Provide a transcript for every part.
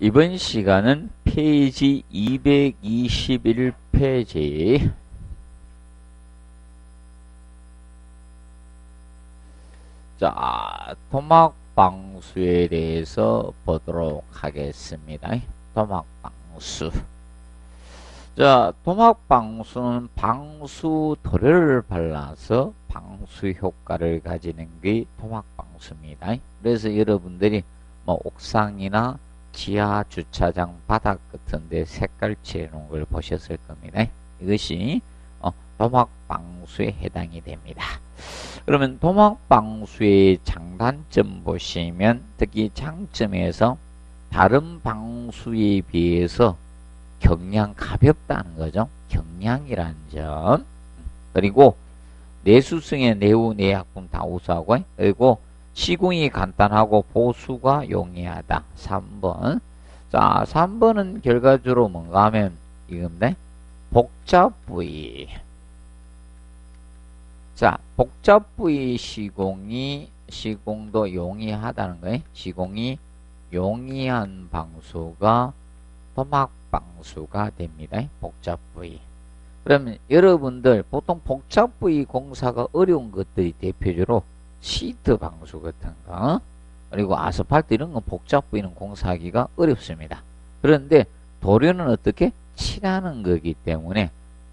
이번 시간은 페이지 221페이지. 자, 토막방수에 대해서 보도록 하겠습니다. 토막방수. 자, 토막방수는 방수도료를 발라서 방수 효과를 가지는 게 토막방수입니다. 그래서 여러분들이 뭐 옥상이나 지하 주차장 바닥 같은 데 색깔 칠해놓은 걸 보셨을 겁니다. 이것이 토막방수에 해당이 됩니다. 그러면 토막방수의 장단점 보시면 특히 장점에서 다른 방수에 비해서 경량 가볍다는 거죠. 경량이라는 점. 그리고 내수성의 내우, 내약품 다 우수하고, 그리고 시공이 간단하고 보수가 용이하다. 3번. 자, 3번은 결과적으로 뭔가 하면 이겁니다. 복잡 부위. 자, 복잡 부위 시공도 용이하다는 거예요. 시공이 용이한 방수가 토막방수가 됩니다. 복잡 부위. 그러면 여러분들 보통 복잡 부위 공사가 어려운 것들이 대표적으로 시트 방수 같은 거, 그리고 아스팔트 이런 건 복잡 부위는 공사하기가 어렵습니다. 그런데 도료는 어떻게 칠하는 거기 때문에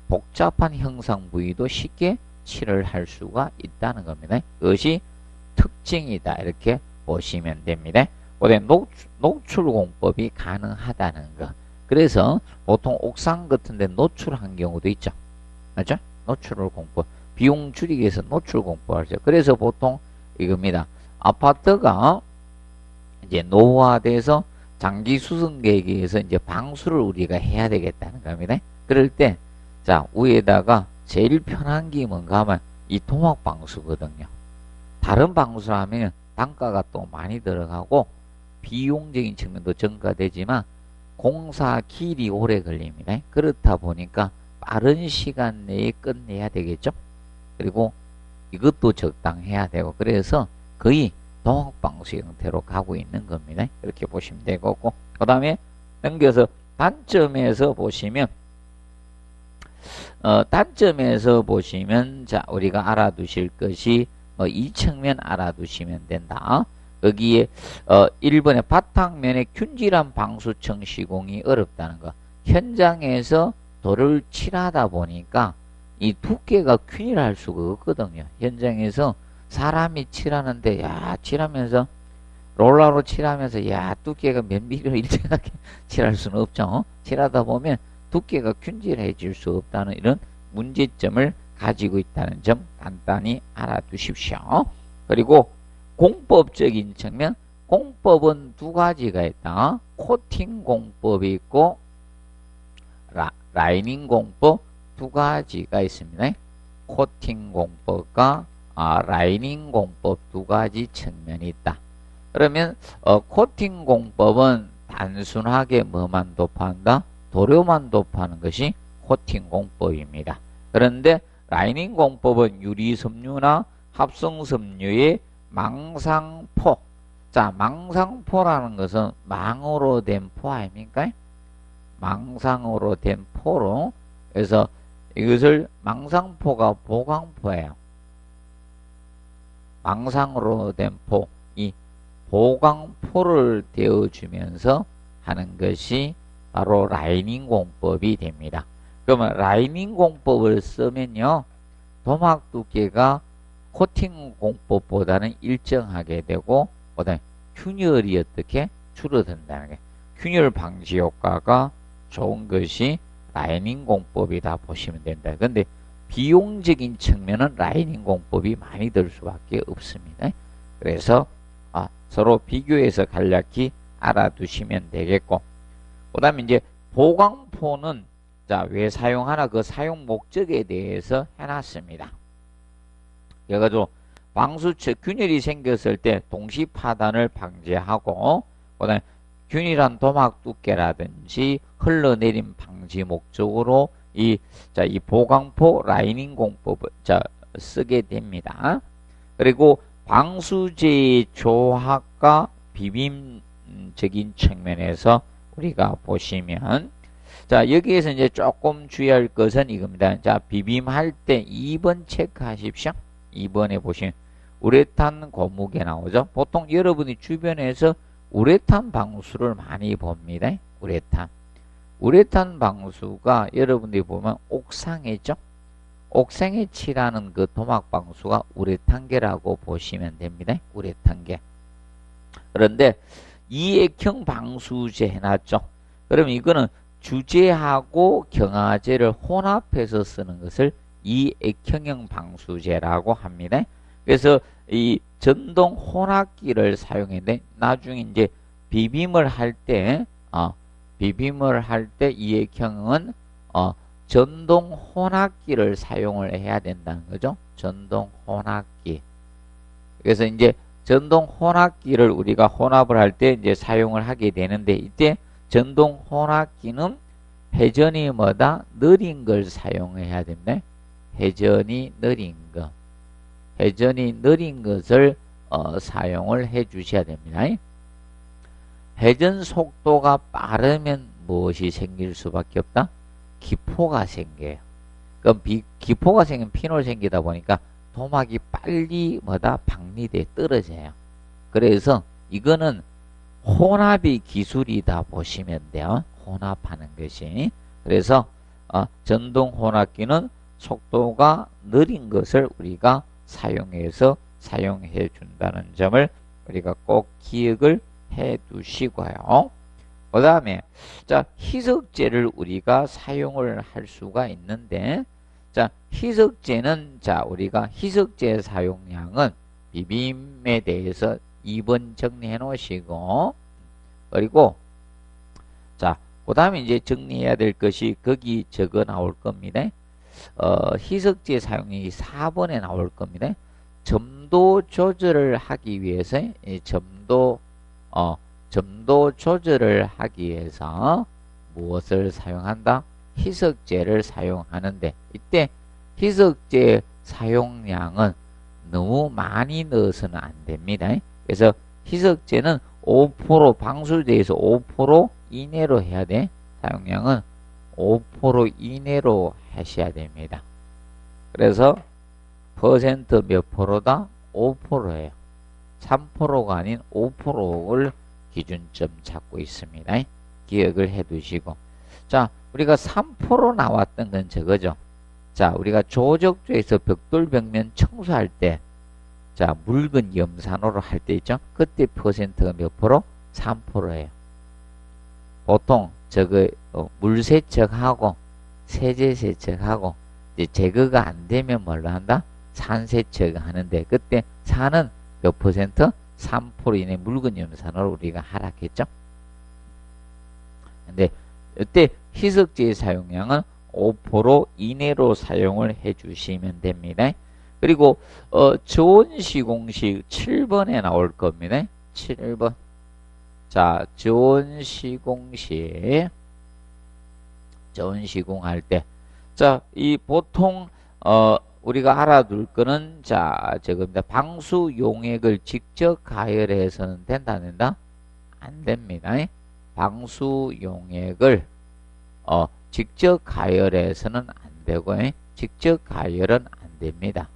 복잡한 형상 부위도 쉽게 칠을 할 수가 있다는 겁니다. 그것이 특징이다. 이렇게 보시면 됩니다. 그다음에 노출 공법이 가능하다는 거. 그래서 보통 옥상 같은 데 노출한 경우도 있죠. 맞죠? 노출 공법. 비용 줄이기 위해서 노출 공법을 하죠. 그래서 보통 이겁니다. 아파트가 이제 노후화돼서 장기 수선 계획에서 이제 방수를 우리가 해야 되겠다는 겁니다. 그럴 때, 자, 위에다가 제일 편한 게 뭔가 하면 이 토막 방수거든요. 다른 방수를 하면 단가가 또 많이 들어가고 비용적인 측면도 증가되지만 공사 길이 오래 걸립니다. 그렇다 보니까 빠른 시간 내에 끝내야 되겠죠. 그리고 이것도 적당해야 되고, 그래서 거의 토막방수 형태로 가고 있는 겁니다. 이렇게 보시면 되고, 그 다음에 넘겨서 단점에서 보시면 자, 우리가 알아두실 것이 이 측면 알아두시면 된다. 여기에 1번에 바탕면에 균질한 방수청 시공이 어렵다는 거. 현장에서 도를 칠하다 보니까 이 두께가 균일할 수가 없거든요. 현장에서 사람이 칠하는데, 야, 칠하면서 롤러로 칠하면서, 야, 두께가 몇 미리로 일정하게 칠할 수는 없죠. 칠하다 보면 두께가 균질해질 수 없다는 이런 문제점을 가지고 있다는 점 간단히 알아두십시오. 그리고 공법적인 측면, 공법은 두 가지가 있다. 코팅 공법이 있고 라이닝 공법 두 가지가 있습니다. 코팅 공법과 라이닝 공법 두 가지 측면이 있다. 그러면 코팅 공법은 단순하게 뭐만 도파한다? 도료만 도파하는 것이 코팅 공법입니다. 그런데 라이닝 공법은 유리섬유나 합성섬유의 망상포. 자, 망상포라는 것은 망으로 된 포 아닙니까? 망상으로 된 포로. 그래서 이것을 망상포가 보강포예요. 망상으로 된 포. 이 보강포를 대어주면서 하는 것이 바로 라이닝 공법이 됩니다. 그러면 라이닝 공법을 쓰면요, 도막 두께가 코팅 공법보다는 일정하게 되고, 그다음에 균열이 어떻게 줄어든다는 게, 균열 방지 효과가 좋은 것이 라이닝 공법이다 보시면 된다. 근데 비용적인 측면은 라이닝 공법이 많이 들 수밖에 없습니다. 그래서 서로 비교해서 간략히 알아두시면 되겠고, 그 다음에 이제 보강포는 자, 왜 사용하나 그 사용 목적에 대해서 해놨습니다. 그래가지고 방수처 균열이 생겼을 때 동시 파단을 방지하고, 그다음에 균일한 도막 두께라든지 흘러내림 방지 목적으로 이 보강포 라이닝 공법을 쓰게 됩니다. 그리고 방수제의 조합과 비빔적인 측면에서 우리가 보시면 자 여기에서 이제 조금 주의할 것은 이겁니다. 자 비빔할 때 2번 체크하십시오. 2번에 보시면 우레탄 고무게 나오죠. 보통 여러분이 주변에서 우레탄 방수를 많이 봅니다. 우레탄 방수가 여러분들이 보면 옥상에죠. 옥상에 칠하는 그 도막 방수가 우레탄계라고 보시면 됩니다. 우레탄계. 그런데 이액형 방수제 해놨죠. 그럼 이거는 주제하고 경화제를 혼합해서 쓰는 것을 이액형형 방수제라고 합니다. 그래서 이 전동 혼합기를 사용했는데 나중에 이제 비빔을 할 때 이액형은 전동 혼합기를 사용을 해야 된다는 거죠. 전동 혼합기. 그래서 이제 전동 혼합기를 우리가 혼합을 할 때 이제 사용을 하게 되는데 이때 전동 혼합기는 회전이 뭐다? 느린 걸 사용해야 됩니다. 회전이 느린 거. 회전이 느린 것을 사용을 해 주셔야 됩니다. 회전 속도가 빠르면 무엇이 생길 수밖에 없다? 기포가 생겨요. 그럼 기포가 생기면 피놀 생기다 보니까 도막이 빨리 뭐다? 박리대에 떨어져요. 그래서 이거는 혼합의 기술이다 보시면 돼요. 혼합하는 것이. 그래서 전동 혼합기는 속도가 느린 것을 우리가 사용해서 사용해 준다는 점을 우리가 꼭 기억을 해 두시고요. 그 다음에 자 희석제를 우리가 사용을 할 수가 있는데 자 희석제는 자 우리가 희석제 사용량은 비빔에 대해서 2번 정리해 놓으시고 그리고 자 그 다음에 이제 정리해야 될 것이 거기 적어 나올 겁니다. 희석제 사용이 4번에 나올 겁니다. 점도 조절을 하기 위해서 점도 조절을 하기 위해서 무엇을 사용한다? 희석제를 사용하는데 이때 희석제 사용량은 너무 많이 넣어서는 안 됩니다. 그래서 희석제는 5% 방수제에서 5% 이내로 해야 돼. 사용량은 5% 이내로 하셔야 됩니다. 그래서 퍼센트 몇 프로다? 5%예요. 3%가 아닌 5%를 기준점 잡고 있습니다. 기억을 해 두시고 자 우리가 3% 나왔던 건 저거죠. 자 우리가 조적조에서 벽돌 벽면 청소할 때 자 묽은 염산으로 할 때 있죠. 그때 퍼센트가 몇 프로? 3%예요. 보통 저거 물세척하고 세제세척하고 이제 제거가 안 되면 뭘로 한다? 산세척 하는데 그때 산은 몇 퍼센트? 3% 이내 묽은 염산으로 우리가 하락했죠. 근데 이때 희석제의 사용량은 5% 이내로 사용을 해 주시면 됩니다. 그리고 저온 시공식 7번에 나올 겁니다. 7번. 자, 저온 시공식. 저온 시공할 때. 자, 이 보통 우리가 알아둘 거는 자, 저겁니다. 방수 용액을 직접 가열해서는 된다 안 된다? 안 됩니다. 방수 용액을 직접 가열해서는 안 되고 직접 가열은 안 됩니다.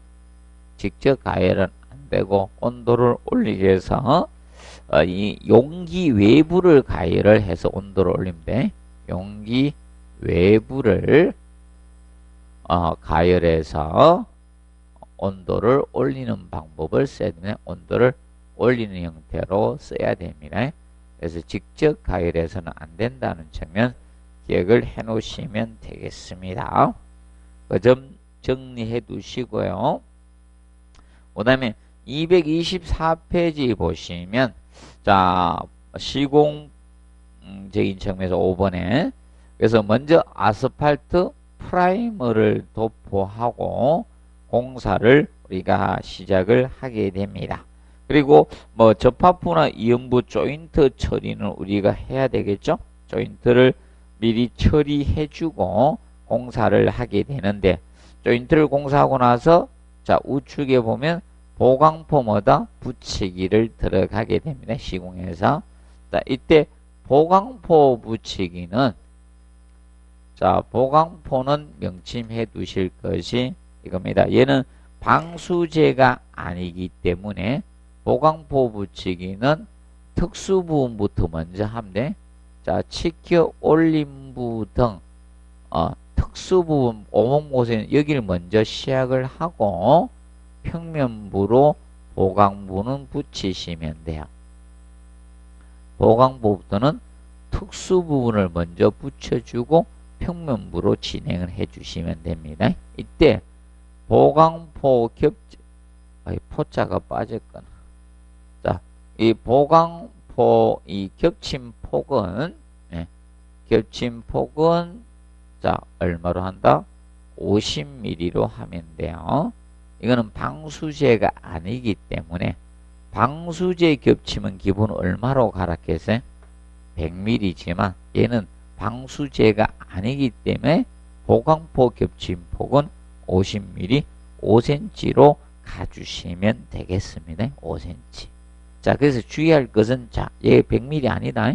직접 가열은 안 되고 온도를 올리기 위해서 이 용기 외부를 가열을 해서 온도를 올리면 돼. 용기 외부를 가열해서 온도를 올리는 방법을 써야 되면 온도를 올리는 형태로 써야 됩니다. 그래서 직접 가열해서는 안 된다는 측면 기억을 해 놓으시면 되겠습니다. 그 점 정리해 두시고요. 그 다음에 224페이지 보시면 자 시공적인 측면에서 5번에 그래서 먼저 아스팔트 프라이머를 도포하고 공사를 우리가 시작을 하게 됩니다. 그리고 뭐 접합부나 이음부 조인트 처리는 우리가 해야 되겠죠. 조인트를 미리 처리해 주고 공사를 하게 되는데 조인트를 공사하고 나서 자 우측에 보면 보강포 뭐다? 붙이기를 들어가게 됩니다. 시공에서. 자, 이때 보강포 붙이기는, 자, 보강포는 명심해 두실 것이 이겁니다. 얘는 방수제가 아니기 때문에 보강포 붙이기는 특수 부분부터 먼저 하면 돼. 자, 치켜 올림부 등 특수 부분 오목못에는 여기를 먼저 시작을 하고 평면부로 보강부는 붙이시면 돼요. 보강부부터는 특수 부분을 먼저 붙여주고 평면부로 진행을 해주시면 됩니다. 이때 보강포 포자가 빠졌거나, 자, 이 보강포 이 겹친 폭은 자, 얼마로 한다? 50mm로 하면 돼요. 이거는 방수제가 아니기 때문에 방수제 겹치면 기본 얼마로 가락했어요? 100mm지만 얘는 방수제가 아니기 때문에 보강포 겹친 폭은 50mm, 5cm로 가주시면 되겠습니다. 5cm. 자, 그래서 주의할 것은, 자, 얘 100mm 아니다.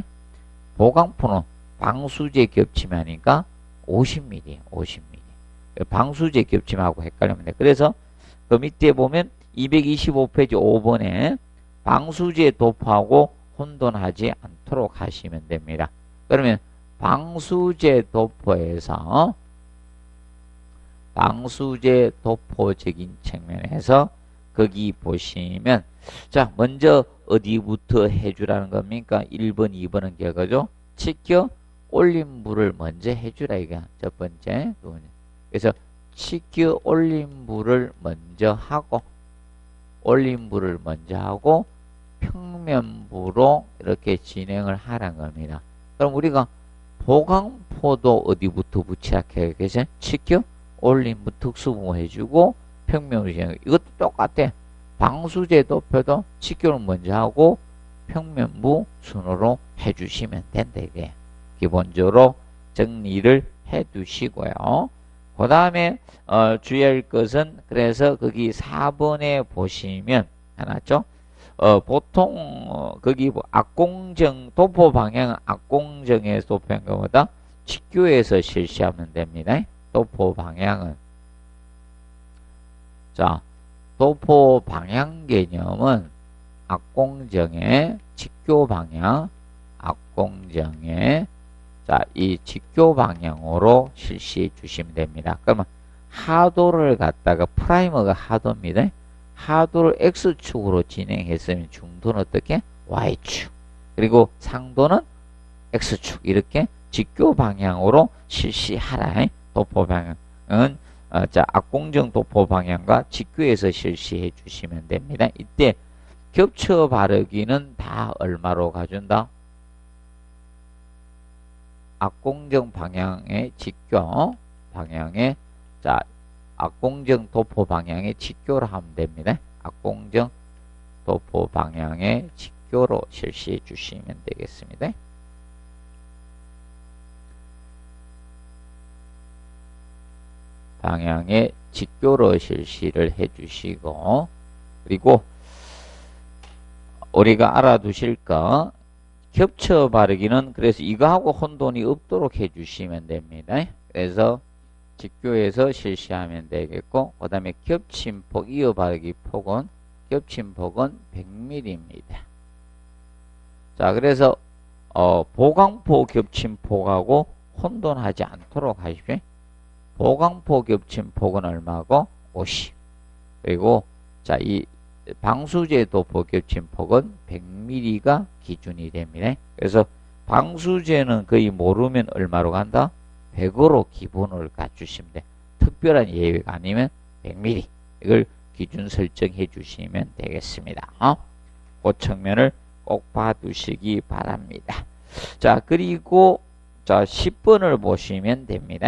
보강포는 방수제 겹치면 하니까 50mm, 50mm. 방수제 겹침하고 헷갈리면 돼. 그래서 그 밑에 보면 225페이지 5번에 방수제 도포하고 혼돈하지 않도록 하시면 됩니다. 그러면 방수제 도포에서 방수제 도포적인 측면에서 거기 보시면, 자, 먼저 어디부터 해주라는 겁니까? 1번, 2번은 결과죠. 치켜 올림부를 먼저 해주라, 이게 첫 번째, 두 번째. 그래서 치켜 올림부를 먼저 하고 평면부로 이렇게 진행을 하라는 겁니다. 그럼 우리가 보강포도 어디부터 붙이게 계세요? 치켜 올림부 특수부모 해주고 평면으로 진행. 이것도 똑같아. 방수제 도표도 치켜를 먼저 하고 평면부 순으로 해주시면 된다, 이게. 기본적으로 정리를 해 두시고요. 그 다음에 주의할 것은, 그래서 거기 4번에 보시면 해놨죠. 보통 거기 악공정 도포 방향은 악공정에서 도포한 것보다 직교에서 실시하면 됩니다. 도포 방향은, 자, 도포 방향 개념은 악공정의 직교 방향, 악공정의, 자, 이 직교 방향으로 실시해 주시면 됩니다. 그러면 하도를 갖다가 프라이머가 하도입니다. 하도를 X축으로 진행했으면 중도는 어떻게? Y축. 그리고 상도는 X축. 이렇게 직교 방향으로 실시하라. 도포 방향은 자, 악공정 도포 방향과 직교에서 실시해 주시면 됩니다. 이때 겹쳐 바르기는 다 얼마로 가준다? 악공정 방향의 직교 방향에, 자, 악공정 도포 방향의 직교로 하면 됩니다. 악공정 도포 방향의 직교로 실시해 주시면 되겠습니다. 방향의 직교로 실시를 해 주시고, 그리고 우리가 알아두실 거, 겹쳐 바르기는 그래서 이거하고 혼돈이 없도록 해 주시면 됩니다. 그래서 직교에서 실시하면 되겠고, 그 다음에 겹친 폭, 이어 바르기 폭은, 겹친 폭은 100mm입니다. 자, 그래서 보강포 겹친 폭하고 혼돈하지 않도록 하십시오. 보강포 겹친 폭은 얼마고? 50. 그리고 자, 이 방수제 도포 겹친 폭은 100mm가 기준이 됩니다. 그래서 방수제는 거의 모르면 얼마로 간다? 100으로 기본을 갖추시면 돼. 특별한 예외가 아니면 100mm. 이걸 기준 설정해 주시면 되겠습니다. 그 측면을 꼭 봐두시기 바랍니다. 자, 그리고 자, 10번을 보시면 됩니다.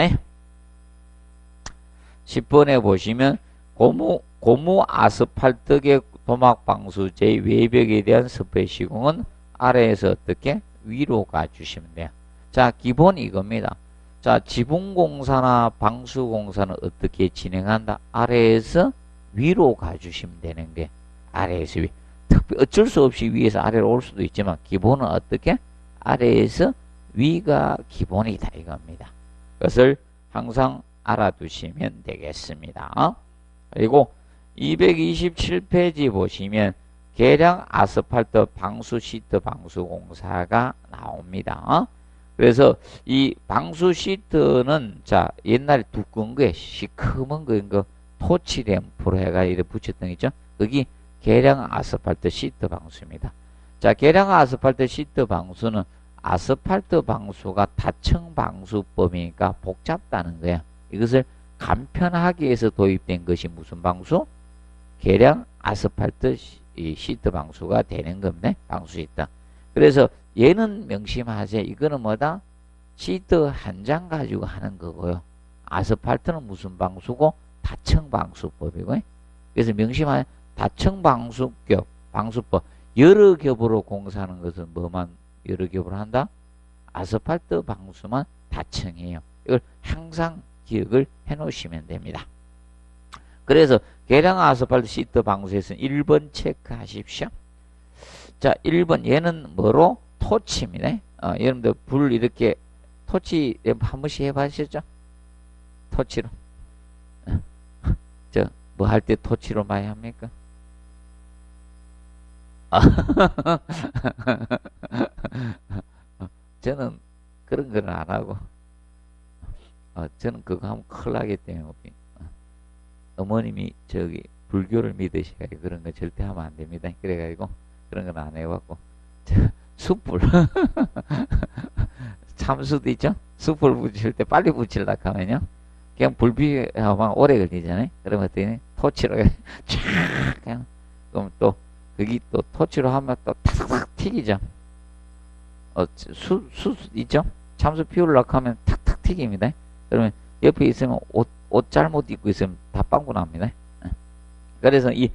10번에 보시면 고무 아스팔트계 도막방수제의 외벽에 대한 스프레이 시공은 아래에서 어떻게? 위로 가주시면 돼요. 자, 기본 이겁니다. 자, 지붕공사나 방수공사는 어떻게 진행한다? 아래에서 위로 가주시면 되는 게 아래에서 위. 특히 어쩔 수 없이 위에서 아래로 올 수도 있지만 기본은 어떻게? 아래에서 위가 기본이다 이겁니다. 그것을 항상 알아두시면 되겠습니다. 그리고 227페이지 보시면 계량 아스팔트 방수 시트 방수 공사가 나옵니다. 그래서 이 방수 시트는 자 옛날에 두꺼운 거에 시커먼 거인 거 토치램프로 해가 이렇게 붙였던 거 있죠. 거기 계량 아스팔트 시트 방수입니다. 자 계량 아스팔트 시트 방수는 아스팔트 방수가 다층 방수법이니까 복잡다는 거야. 이것을 간편하기 위해서 도입된 것이 무슨 방수? 계량 아스팔트 시트 방수가 되는 겁니다. 방수 시트. 그래서 얘는 명심하세요. 이거는 뭐다? 시트 한 장 가지고 하는 거고요. 아스팔트는 무슨 방수고? 다층 방수법이고. 그래서 명심하세요. 다층 방수법, 방수법. 여러 겹으로 공사하는 것은 뭐만 여러 겹으로 한다? 아스팔트 방수만 다층이에요. 이걸 항상 기억을 해 놓으시면 됩니다. 그래서 계량 아스팔트 시트 방수에서는 1번 체크하십시오. 자, 1번 얘는 뭐로? 토치입니다. 여러분들 불 이렇게 토치 한 번씩 해보셨죠? 토치로. 저 뭐 할 때 토치로 많이 합니까? 저는 그런 거는 안 하고 저는 그거 하면 큰일 나기 때문에 어머님이 저기 불교를 믿으셔가지고 그런 거 절대 하면 안 됩니다. 그래가지고 그런 건 안 해봤고 숯불 참수도 있죠. 숯불 붙일 때 빨리 붙이려고 하면요 그냥 불비하면 오래 걸리잖아요. 그러면 어떻게 토치로 쫙 그냥 그럼 또 거기 또 토치로 하면 또 탁탁 튀기죠. 수 있죠. 참수 피우려고 하면 탁탁 튀깁니다. 그러면 옆에 있으면 옷 잘못 입고 있으면 다 빵꾸 납니다. 그래서 이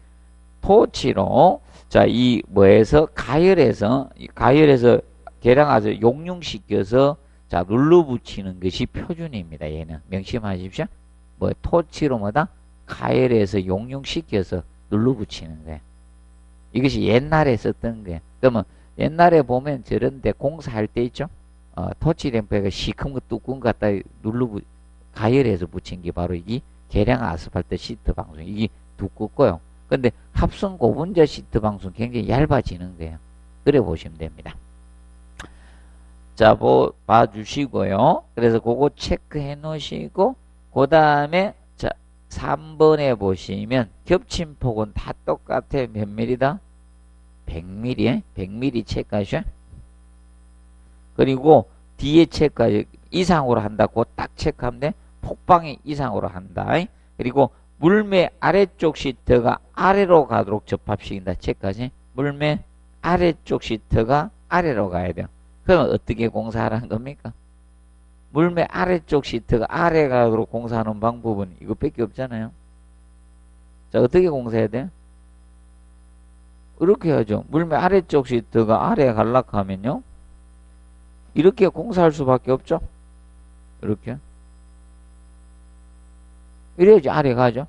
토치로 자 이 뭐에서 가열해서 계량 아주 용융시켜서 자 눌러 붙이는 것이 표준입니다. 얘는 명심하십시오. 뭐 토치로 뭐다 가열해서 용융시켜서 눌러 붙이는 거예요. 이것이 옛날에 썼던 거예요. 그러면 옛날에 보면 저런데 공사할 때 있죠. 토치 램프가 시커먼 거 뚜껑 갖다 가열해서 붙인 게 바로 이게 계량 아스팔트 시트 방수. 이게 두껍고요. 근데 합성 고분자 시트 방수는 굉장히 얇아지는 거예요. 그래 보시면 됩니다. 자, 봐주시고요. 그래서 그거 체크해 놓으시고, 그 다음에, 자, 3번에 보시면, 겹친 폭은 다 똑같아. 몇 밀리다? 100mm, 100mm 체크하셔. 그리고, 뒤에 체크하셔. 이상으로 한다고 딱 체크하면 돼. 폭방이 이상으로 한다. 그리고, 물매 아래쪽 시트가 아래로 가도록 접합시킨다. 체크하지? 물매 아래쪽 시트가 아래로 가야 돼요. 그러면 어떻게 공사하라는 겁니까? 물매 아래쪽 시트가 아래 가도록 공사하는 방법은 이것밖에 없잖아요. 자, 어떻게 공사해야 돼요? 이렇게 해야죠. 물매 아래쪽 시트가 아래에 가려고 하면요. 이렇게 공사할 수밖에 없죠. 이렇게. 이래야지 아래 가죠.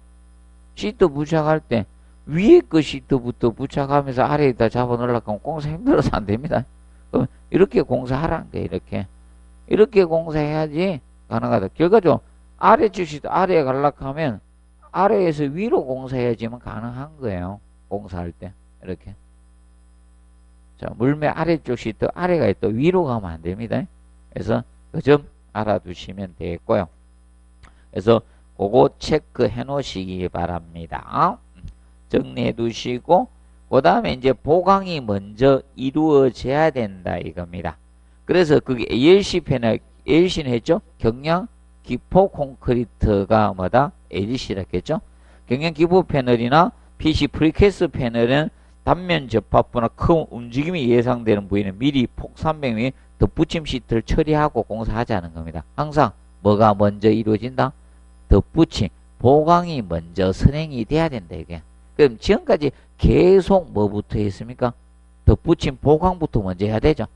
시트 부착할 때 위에 거 시트부터 부착하면서 아래에다 잡아 넣으려고 하면 공사 힘들어서 안 됩니다. 그럼 이렇게 공사하라는 거예요. 이렇게 공사해야지 가능하다. 결과적으로 아래쪽 시트 아래에 가려고 하면 아래에서 위로 공사해야지만 가능한 거예요. 공사할 때 이렇게. 자, 물매 아래쪽 시트 아래가 또 위로 가면 안 됩니다. 그래서 그 점 알아두시면 되겠고요. 그래서 그거 체크해 놓으시기 바랍니다. 정리해 두시고, 그 다음에 이제 보강이 먼저 이루어져야 된다 이겁니다. 그래서 그게 ALC 패널, ALC는 했죠? 경량 기포 콘크리트가 뭐다? ALC라 했겠죠? 경량 기포 패널이나 PC 프리캐스 패널은 단면 접합부나 큰 움직임이 예상되는 부위는 미리 폭 300mm 덧붙임 시트를 처리하고 공사하자는 겁니다. 항상 뭐가 먼저 이루어진다? 덧붙임, 보강이 먼저 선행이 돼야 된다 이게. 그럼 지금까지 계속 뭐부터 했습니까? 덧붙임, 보강부터 먼저 해야 되죠.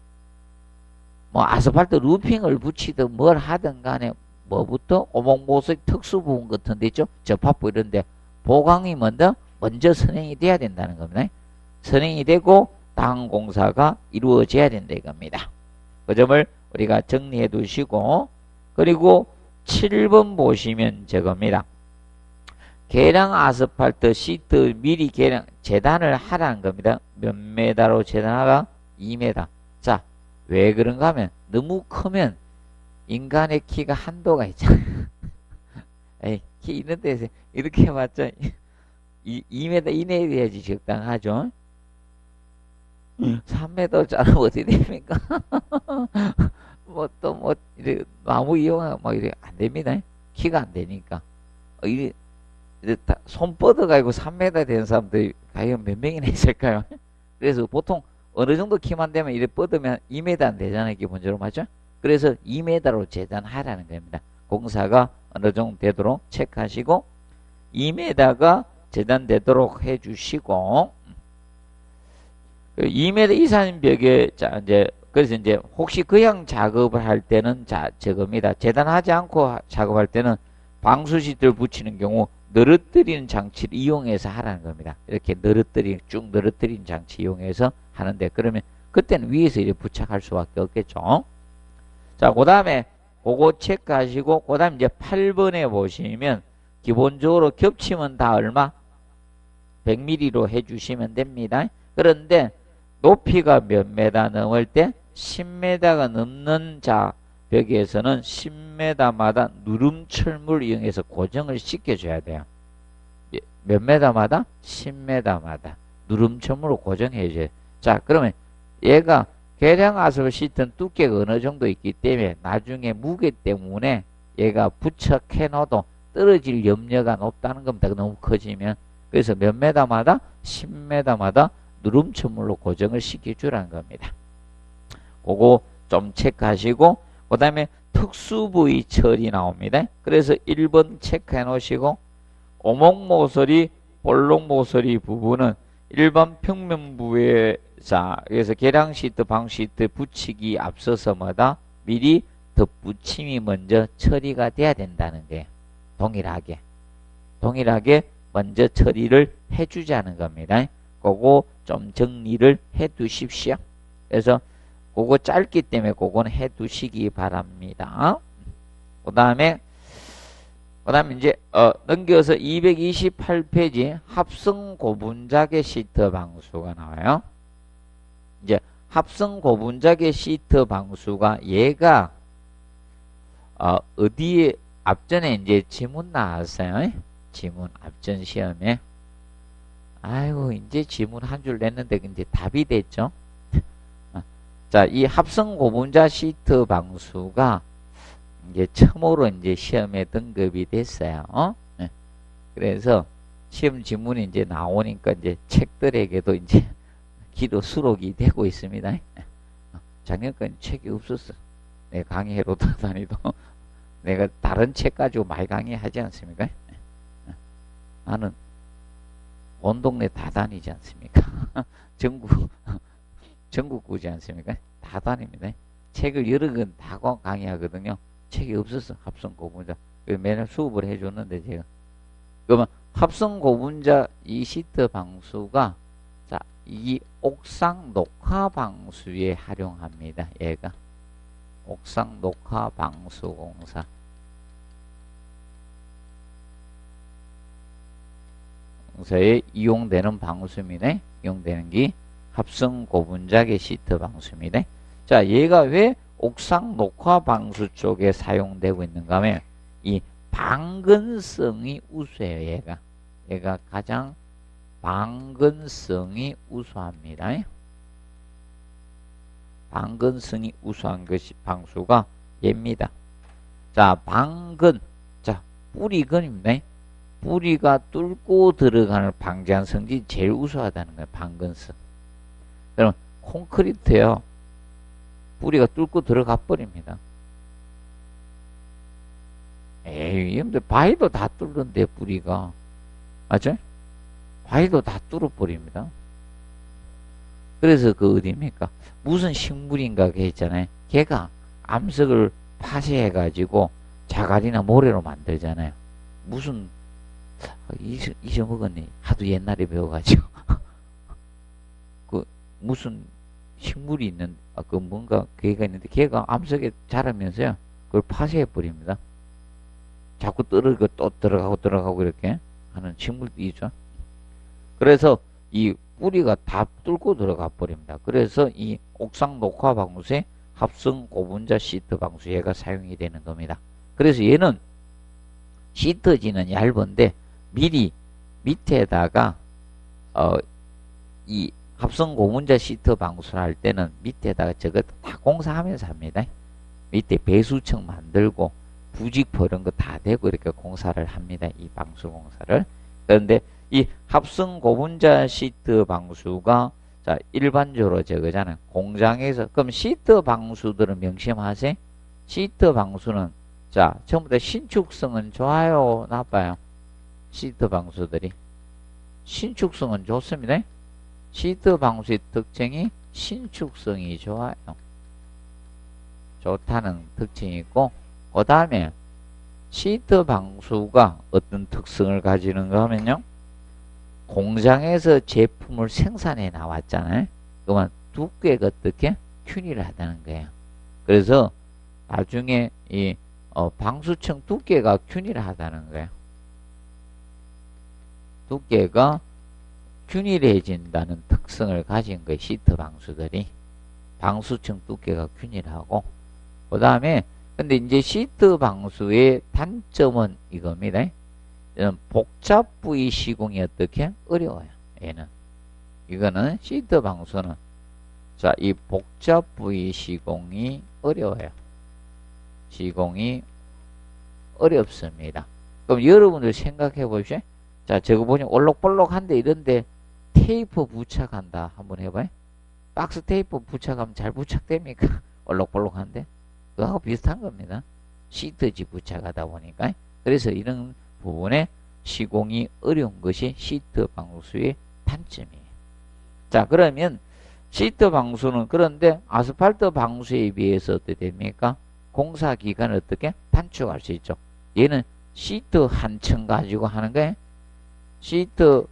뭐 아스팔트 루핑을 붙이든 뭘 하든 간에 뭐부터 오목모색 특수 부분 같은 데 있죠. 접합부 이런데 보강이 먼저 먼저 선행이 돼야 된다는 겁니다. 선행이 되고 다음 공사가 이루어져야 된다 이겁니다. 그 점을 우리가 정리해 두시고, 그리고 7번 보시면 저겁니다. 계량 아스팔트 시트 미리 계량 재단을 하라는 겁니다. 몇 메다로 재단하라? 2m. 자, 왜 그런가 하면 너무 크면 인간의 키가 한도가 있잖아요. 에이, 키 있는 데서 이렇게 해봤자 2m 이내에 돼야지 적당하죠. 3m짜리 어떻게 됩니까? 뭐 또 뭐 이래 나무 이용하고 뭐 이래 안 됩니다. 키가 안 되니까. 이래 손 뻗어가지고 3m 된 사람들이 과연 몇 명이나 있을까요? 그래서 보통 어느 정도 키만 되면 이래 뻗으면 2m 안 되잖아요. 기본적으로 맞죠? 그래서 2m로 재단하라는 겁니다. 공사가 어느 정도 되도록 체크하시고 2m가 재단되도록 해주시고, 2m 이상 벽에 자 이제 그래서 이제 혹시 그냥 작업을 할 때는 저겁니다. 재단하지 않고 작업할 때는 방수 시트를 붙이는 경우 늘어뜨리는 장치를 이용해서 하라는 겁니다. 이렇게 쭉 늘어뜨리는 장치 이용해서 하는데, 그러면 그때는 위에서 이렇게 부착할 수밖에 없겠죠. 자, 그 다음에 그거 체크하시고, 그 다음에 이제 8번에 보시면 기본적으로 겹치면 다 얼마? 100mm로 해주시면 됩니다. 그런데 높이가 몇 메다 넘을 때 10m가 넘는 벽에서는 10m마다 누름철물 이용해서 고정을 시켜줘야 돼요. 몇 메다마다? 10m마다 누름철물로 고정해줘요. 자, 그러면 얘가 계량 아스팔트 시트는 두께가 어느 정도 있기 때문에 나중에 무게 때문에 얘가 부착해 놔도 떨어질 염려가 높다는 겁니다. 너무 커지면. 그래서 몇 메다마다? 10m마다 누름철물로 고정을 시켜주라는 겁니다. 그거 좀 체크하시고, 그 다음에 특수 부위 처리 나옵니다. 그래서 1번 체크해 놓으시고, 오목 모서리, 볼록 모서리 부분은 일반 평면 부위에, 자, 그래서 계량 시트, 방 시트 붙이기 앞서서마다 미리 덧붙임이 먼저 처리가 돼야 된다는 게 동일하게 먼저 처리를 해주자는 겁니다. 그거 좀 정리를 해 두십시오. 그래서 그거 짧기 때문에 그거는 해 두시기 바랍니다. 그 다음에 이제 넘겨서 228페이지 합성 고분자개 시트 방수가 나와요. 이제 합성 고분자개 시트 방수가 얘가 어디에 앞전에 이제 지문 나왔어요. 지문 앞전 시험에. 아이고, 이제 지문 한 줄 냈는데 이제 답이 됐죠. 자, 이 합성 고분자 시트 방수가 이제 처음으로 이제 시험에 등급이 됐어요. 네. 그래서 시험 지문이 이제 나오니까 이제 책들에게도 이제 기도 수록이 되고 있습니다. 작년까지 책이 없었어. 내가 강의회로 다니도 내가 다른 책 가지고 많이 강의하지 않습니까? 나는 온 동네 다 다니지 않습니까? 전국구지 않습니까? 다 다닙니다. 책을 여러 권 다 강의하거든요. 책이 없었어. 합성 고분자. 매년 수업을 해줬는데 제가. 그러면 합성 고분자 이 시트 방수가 자, 이 옥상 녹화 방수에 활용합니다. 얘가 옥상 녹화 방수 공사. 공사에 이용되는 방수입니다. 이용되는 게 합성 고분자개 시트 방수입니다. 자, 얘가 왜 옥상 녹화 방수 쪽에 사용되고 있는가 하면 이 방근성이 우수해요. 얘가 가장 방근성이 우수합니다. 방근성이 우수한 것이 방수가 얘입니다. 자, 방근. 자, 뿌리근입니다. 뿌리가 뚫고 들어가는 방지한 성질이 제일 우수하다는 거예요. 방근성. 그럼 콘크리트요. 뿌리가 뚫고 들어가 버립니다. 에이, 여러분들 바위도 다 뚫는데 뿌리가. 맞죠? 바위도 다 뚫어버립니다. 그래서 그 어디입니까? 무슨 식물인가 걔 있잖아요. 걔가 암석을 파쇄해가지고 자갈이나 모래로 만들잖아요. 무슨 잊어먹었네. 하도 옛날에 배워가지고. 그, 무슨 식물이 있는, 그 뭔가 개가 있는데, 개가 암석에 자라면서요, 그걸 파쇄해버립니다. 자꾸 떨어지고 또 들어가고 이렇게 하는 식물도 있죠. 그래서 이 뿌리가 다 뚫고 들어가 버립니다. 그래서 이 옥상 녹화 방수에 합성 고분자 시트 방수 얘가 사용이 되는 겁니다. 그래서 얘는 시트지는 얇은데 미리 밑에다가 이 합성 고분자 시트 방수를 할 때는 밑에다가 저거 다 공사하면서 합니다. 밑에 배수층 만들고 부직포 이런 거 다 되고 이렇게 공사를 합니다. 이 방수 공사를. 그런데 이 합성 고분자 시트 방수가 자 일반적으로 저거잖아요. 공장에서 그럼 시트 방수들은 명심하세요. 시트 방수는 자 전부 다 신축성은 좋아요, 나빠요? 시트 방수들이 신축성은 좋습니다. 시트 방수의 특징이 신축성이 좋아요. 좋다는 특징이 있고, 그 다음에 시트 방수가 어떤 특성을 가지는가 하면요, 공장에서 제품을 생산해 나왔잖아요. 그러면 두께가 어떻게 균일하다는 거예요. 그래서 나중에 이 방수층 두께가 균일하다는 거예요. 두께가 균일해진다는 특성을 가진 거예요. 시트 방수들이. 방수층 두께가 균일하고, 그 다음에 근데 이제 시트 방수의 단점은 이겁니다. 복잡 부위 시공이 어떻게 어려워요. 얘는 이거는 시트 방수는 자 이 복잡 부위 시공이 어려워요. 시공이 어렵습니다. 그럼 여러분들 생각해 보십시오. 자 저거 보니 올록볼록한데 이런데 테이프 부착한다 한번 해봐요. 박스 테이프 부착하면 잘 부착됩니까? 올록볼록한데 그거하고 비슷한 겁니다. 시트지 부착하다 보니까. 그래서 이런 부분에 시공이 어려운 것이 시트 방수의 단점이에요. 자 그러면 시트 방수는 그런데 아스팔트 방수에 비해서 어떻게 됩니까? 공사 기간을 어떻게 단축할 수 있죠. 얘는 시트 한 층 가지고 하는 거예요. 시트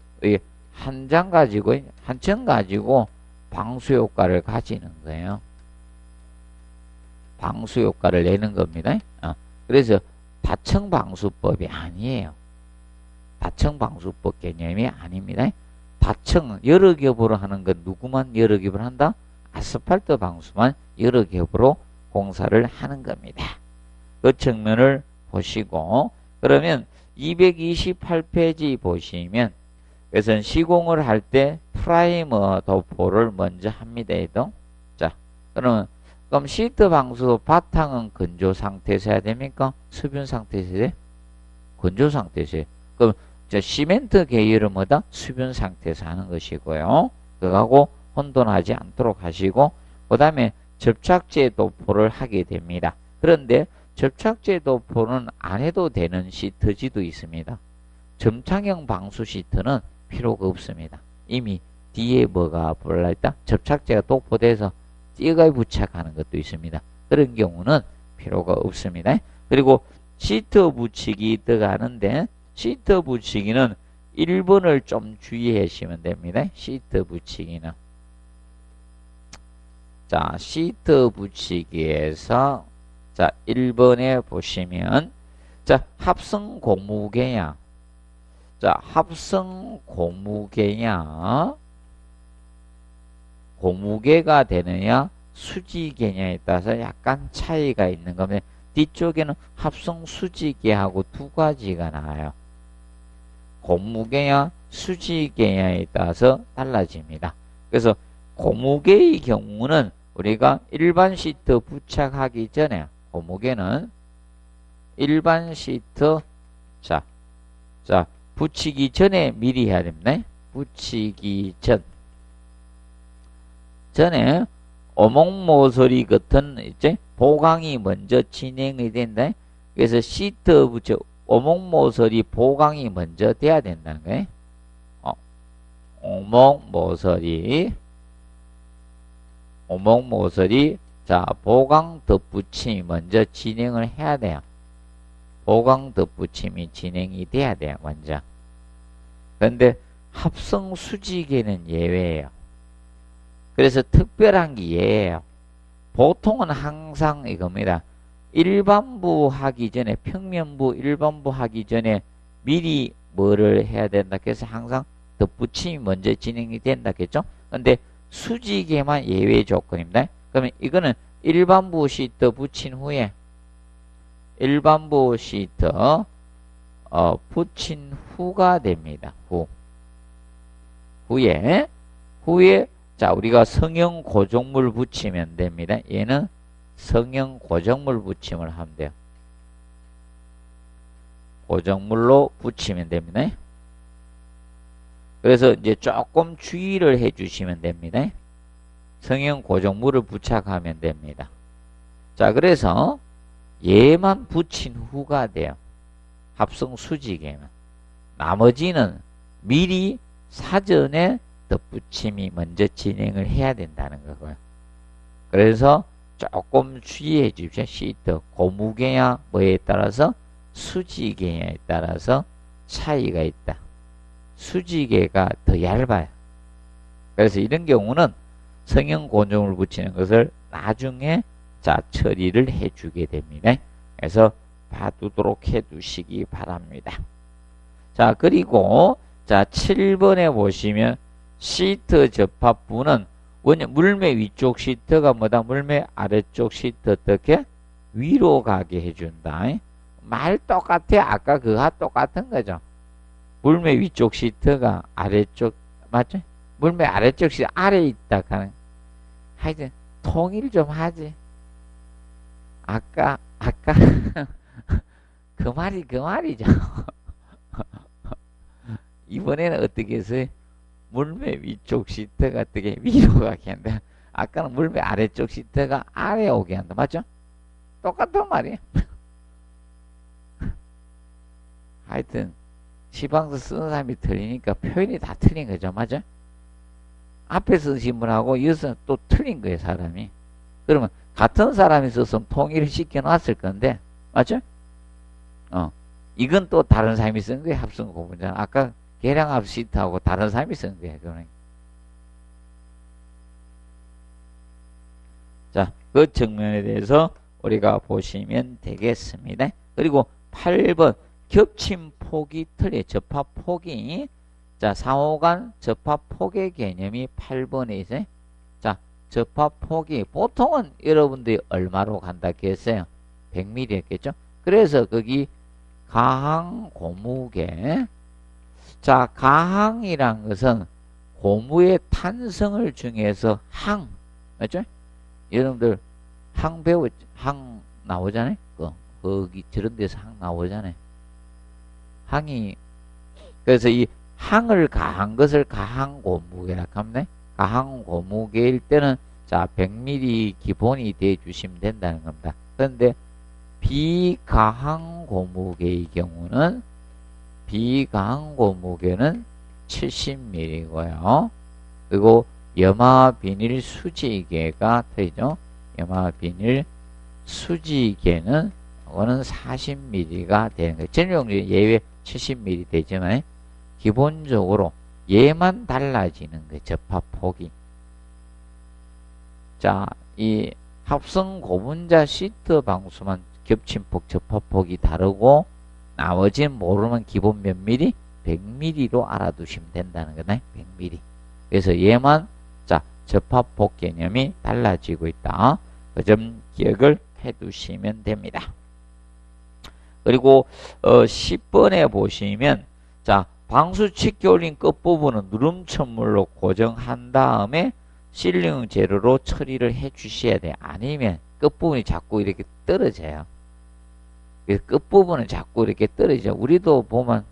한 장 가지고 한 층 가지고 방수 효과를 가지는 거예요. 방수 효과를 내는 겁니다. 그래서 다층 방수법이 아니에요. 다층 방수법 개념이 아닙니다. 다층 여러 겹으로 하는 건 누구만 여러 겹을 한다? 아스팔트 방수만 여러 겹으로 공사를 하는 겁니다. 그 측면을 보시고 그러면 228페이지 보시면 그래서 시공을 할 때 프라이머 도포를 먼저 합니다. 자 그럼 시트 방수 바탕은 건조 상태에서 해야 됩니까? 수분 상태에서 해야 돼? 건조 상태에서 해야 돼. 그럼 저 시멘트 계열은 뭐다? 수분 상태에서 하는 것이고요. 그거하고 혼돈하지 않도록 하시고 그 다음에 접착제 도포를 하게 됩니다. 그런데 접착제 도포는 안 해도 되는 시트지도 있습니다. 점창형 방수 시트는 필요가 없습니다. 이미 뒤에 뭐가 불러있다? 접착제가 도포돼서 띠가 부착하는 것도 있습니다. 그런 경우는 필요가 없습니다. 그리고 시트 붙이기 들어가는데 시트 붙이기는 1번을 좀 주의하시면 됩니다. 시트 붙이기는 자 시트 붙이기에서 자 1번에 보시면 자 합성 고무계야 자 합성 고무계야 고무계가 되느냐 수지계냐에 따라서 약간 차이가 있는 겁니다. 뒤쪽에는 합성 수지계하고 두 가지가 나와요. 고무계냐 수지계냐에 따라서 달라집니다. 그래서 고무계의 경우는 우리가 일반 시트 부착하기 전에 고무계는 일반 시트 자 붙이기 전에 미리 해야 됩니다. 붙이기 전에 오목모서리 같은 이제 보강이 먼저 진행이 된다. 그래서 시트 붙여 오목모서리 보강이 먼저 돼야 된다는 거예요. 오목모서리 자 보강 덧붙임이 먼저 진행을 해야 돼요. 보강 덧붙임이 진행이 돼야 돼요. 먼저 그런데 합성 수직에는 예외예요. 그래서 특별한 게 예예요. 보통은 항상 이겁니다. 일반부 하기 전에, 평면부, 일반부 하기 전에 미리 뭐를 해야 된다. 그래서 항상 덧붙임이 먼저 진행이 된다겠죠? 근데 수직에만 예외 조건입니다. 그러면 이거는 일반부 시트 붙인 후에, 일반부 시트 붙인 후가 됩니다. 후에 자, 우리가 성형 고정물 붙이면 됩니다. 얘는 성형 고정물 붙임을 하면 돼요. 고정물로 붙이면 됩니다. 그래서 이제 조금 주의를 해 주시면 됩니다. 성형 고정물을 부착하면 됩니다. 자, 그래서 얘만 붙인 후가 돼요. 합성 수직에만. 나머지는 미리 사전에 덧붙임이 먼저 진행을 해야 된다는 거고요. 그래서 조금 주의해 주십시오. 시트 고무게야 뭐에 따라서, 수지개에 따라서 차이가 있다. 수지개가 더 얇아요. 그래서 이런 경우는 성형 고정을 붙이는 것을 나중에 자 처리를 해주게 됩니다. 그래서 봐두도록 해두시기 바랍니다. 자, 그리고 자 7번에 보시면 시트 접합부는 물매 위쪽 시트가 뭐다? 물매 아래쪽 시트 어떻게? 위로 가게 해준다. 말 똑같아. 아까 그거와 똑같은 거죠. 물매 위쪽 시트가 아래쪽, 맞죠? 물매 아래쪽 시트 아래에 있다 하는. 하여튼 통일 좀 하지. 아까 그 말이죠. 이번에는 어떻게 했어요? 물매 위쪽 시트가 어떻게 위로 가게 한다. 아까는 물매 아래쪽 시트가 아래 오게 한다. 맞죠? 똑같은 말이에요. 하여튼 시방서 쓰는 사람이 틀리니까 표현이 다 틀린 거죠. 맞죠? 앞에 쓰신 분하고 여기서 또 틀린 거예요. 사람이. 그러면 같은 사람이 썼으면 통일을 시켜놨을 건데 맞죠? 이건 또 다른 사람이 쓴 거예요. 합성 고분자. 아까 계량합 시트하고 다른 사람이 쓴 거예요. 그러니까. 자, 그 측면에 대해서 우리가 보시면 되겠습니다. 그리고 8번 겹침 폭이 틀려. 접합 폭이. 자, 상호간 접합 폭의 개념이 8번에 있어요. 자, 접합 폭이 보통은 여러분들이 얼마로 간다 했어요? 100mm 였겠죠? 그래서 거기 가항 고무계. 자, 가항이란 것은 고무의 탄성을 중에서 항. 맞죠? 여러분들 항 항 나오잖아요? 거기 저런 데서 항 나오잖아요. 항이, 그래서 이 항을 가한 것을 가항 고무계라고 합니다. 가항 고무계일 때는 자 100mm 기본이 돼 주시면 된다는 겁니다. 그런데 비가항 고무계의 경우는 비가항 고무계는 70mm고요. 그리고 염화 비닐 수지계가 되죠. 염화 비닐 수지계는 이거는 40mm가 되는 거예요. 전용률 예외 70mm 되지만 기본적으로 얘만 달라지는 거예요. 접합폭이. 자, 이 합성 고분자 시트 방수만 겹침폭 접합폭이 다르고 나머지는 모르면 기본 몇 미리? 100mm로 알아두시면 된다는 거네. 100mm. 그래서 얘만 자 접합폭 개념이 달라지고 있다. 그 점 기억을 해두시면 됩니다. 그리고 10번에 보시면 자 방수 칙기 올린 끝부분은 누름천물로 고정한 다음에 실링 재료로 처리를 해 주셔야 돼요. 아니면 끝부분이 자꾸 이렇게 떨어져요. 끝부분은 자꾸 이렇게 떨어지죠. 우리도 보면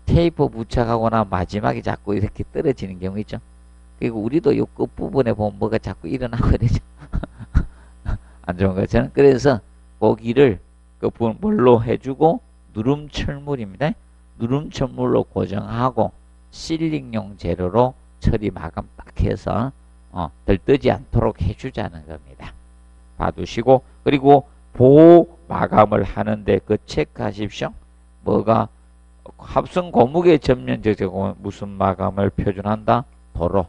테이프 부착하거나 마지막에 자꾸 이렇게 떨어지는 경우 있죠. 그리고 우리도 이 끝부분에 보면 뭐가 자꾸 일어나거든요. 안 좋은 것처럼. 그래서 거기를 끝부분 뭘로 해주고 누름철물입니다. 누름철물로 고정하고 실링용 재료로 처리 마감 딱 해서 들뜨지 않도록 해주자는 겁니다. 봐두시고 그리고 보호 마감을 하는데 그 체크하십시오. 뭐가 합성 고무계 전면적 제곱은 무슨 마감을 표준한다? 도료.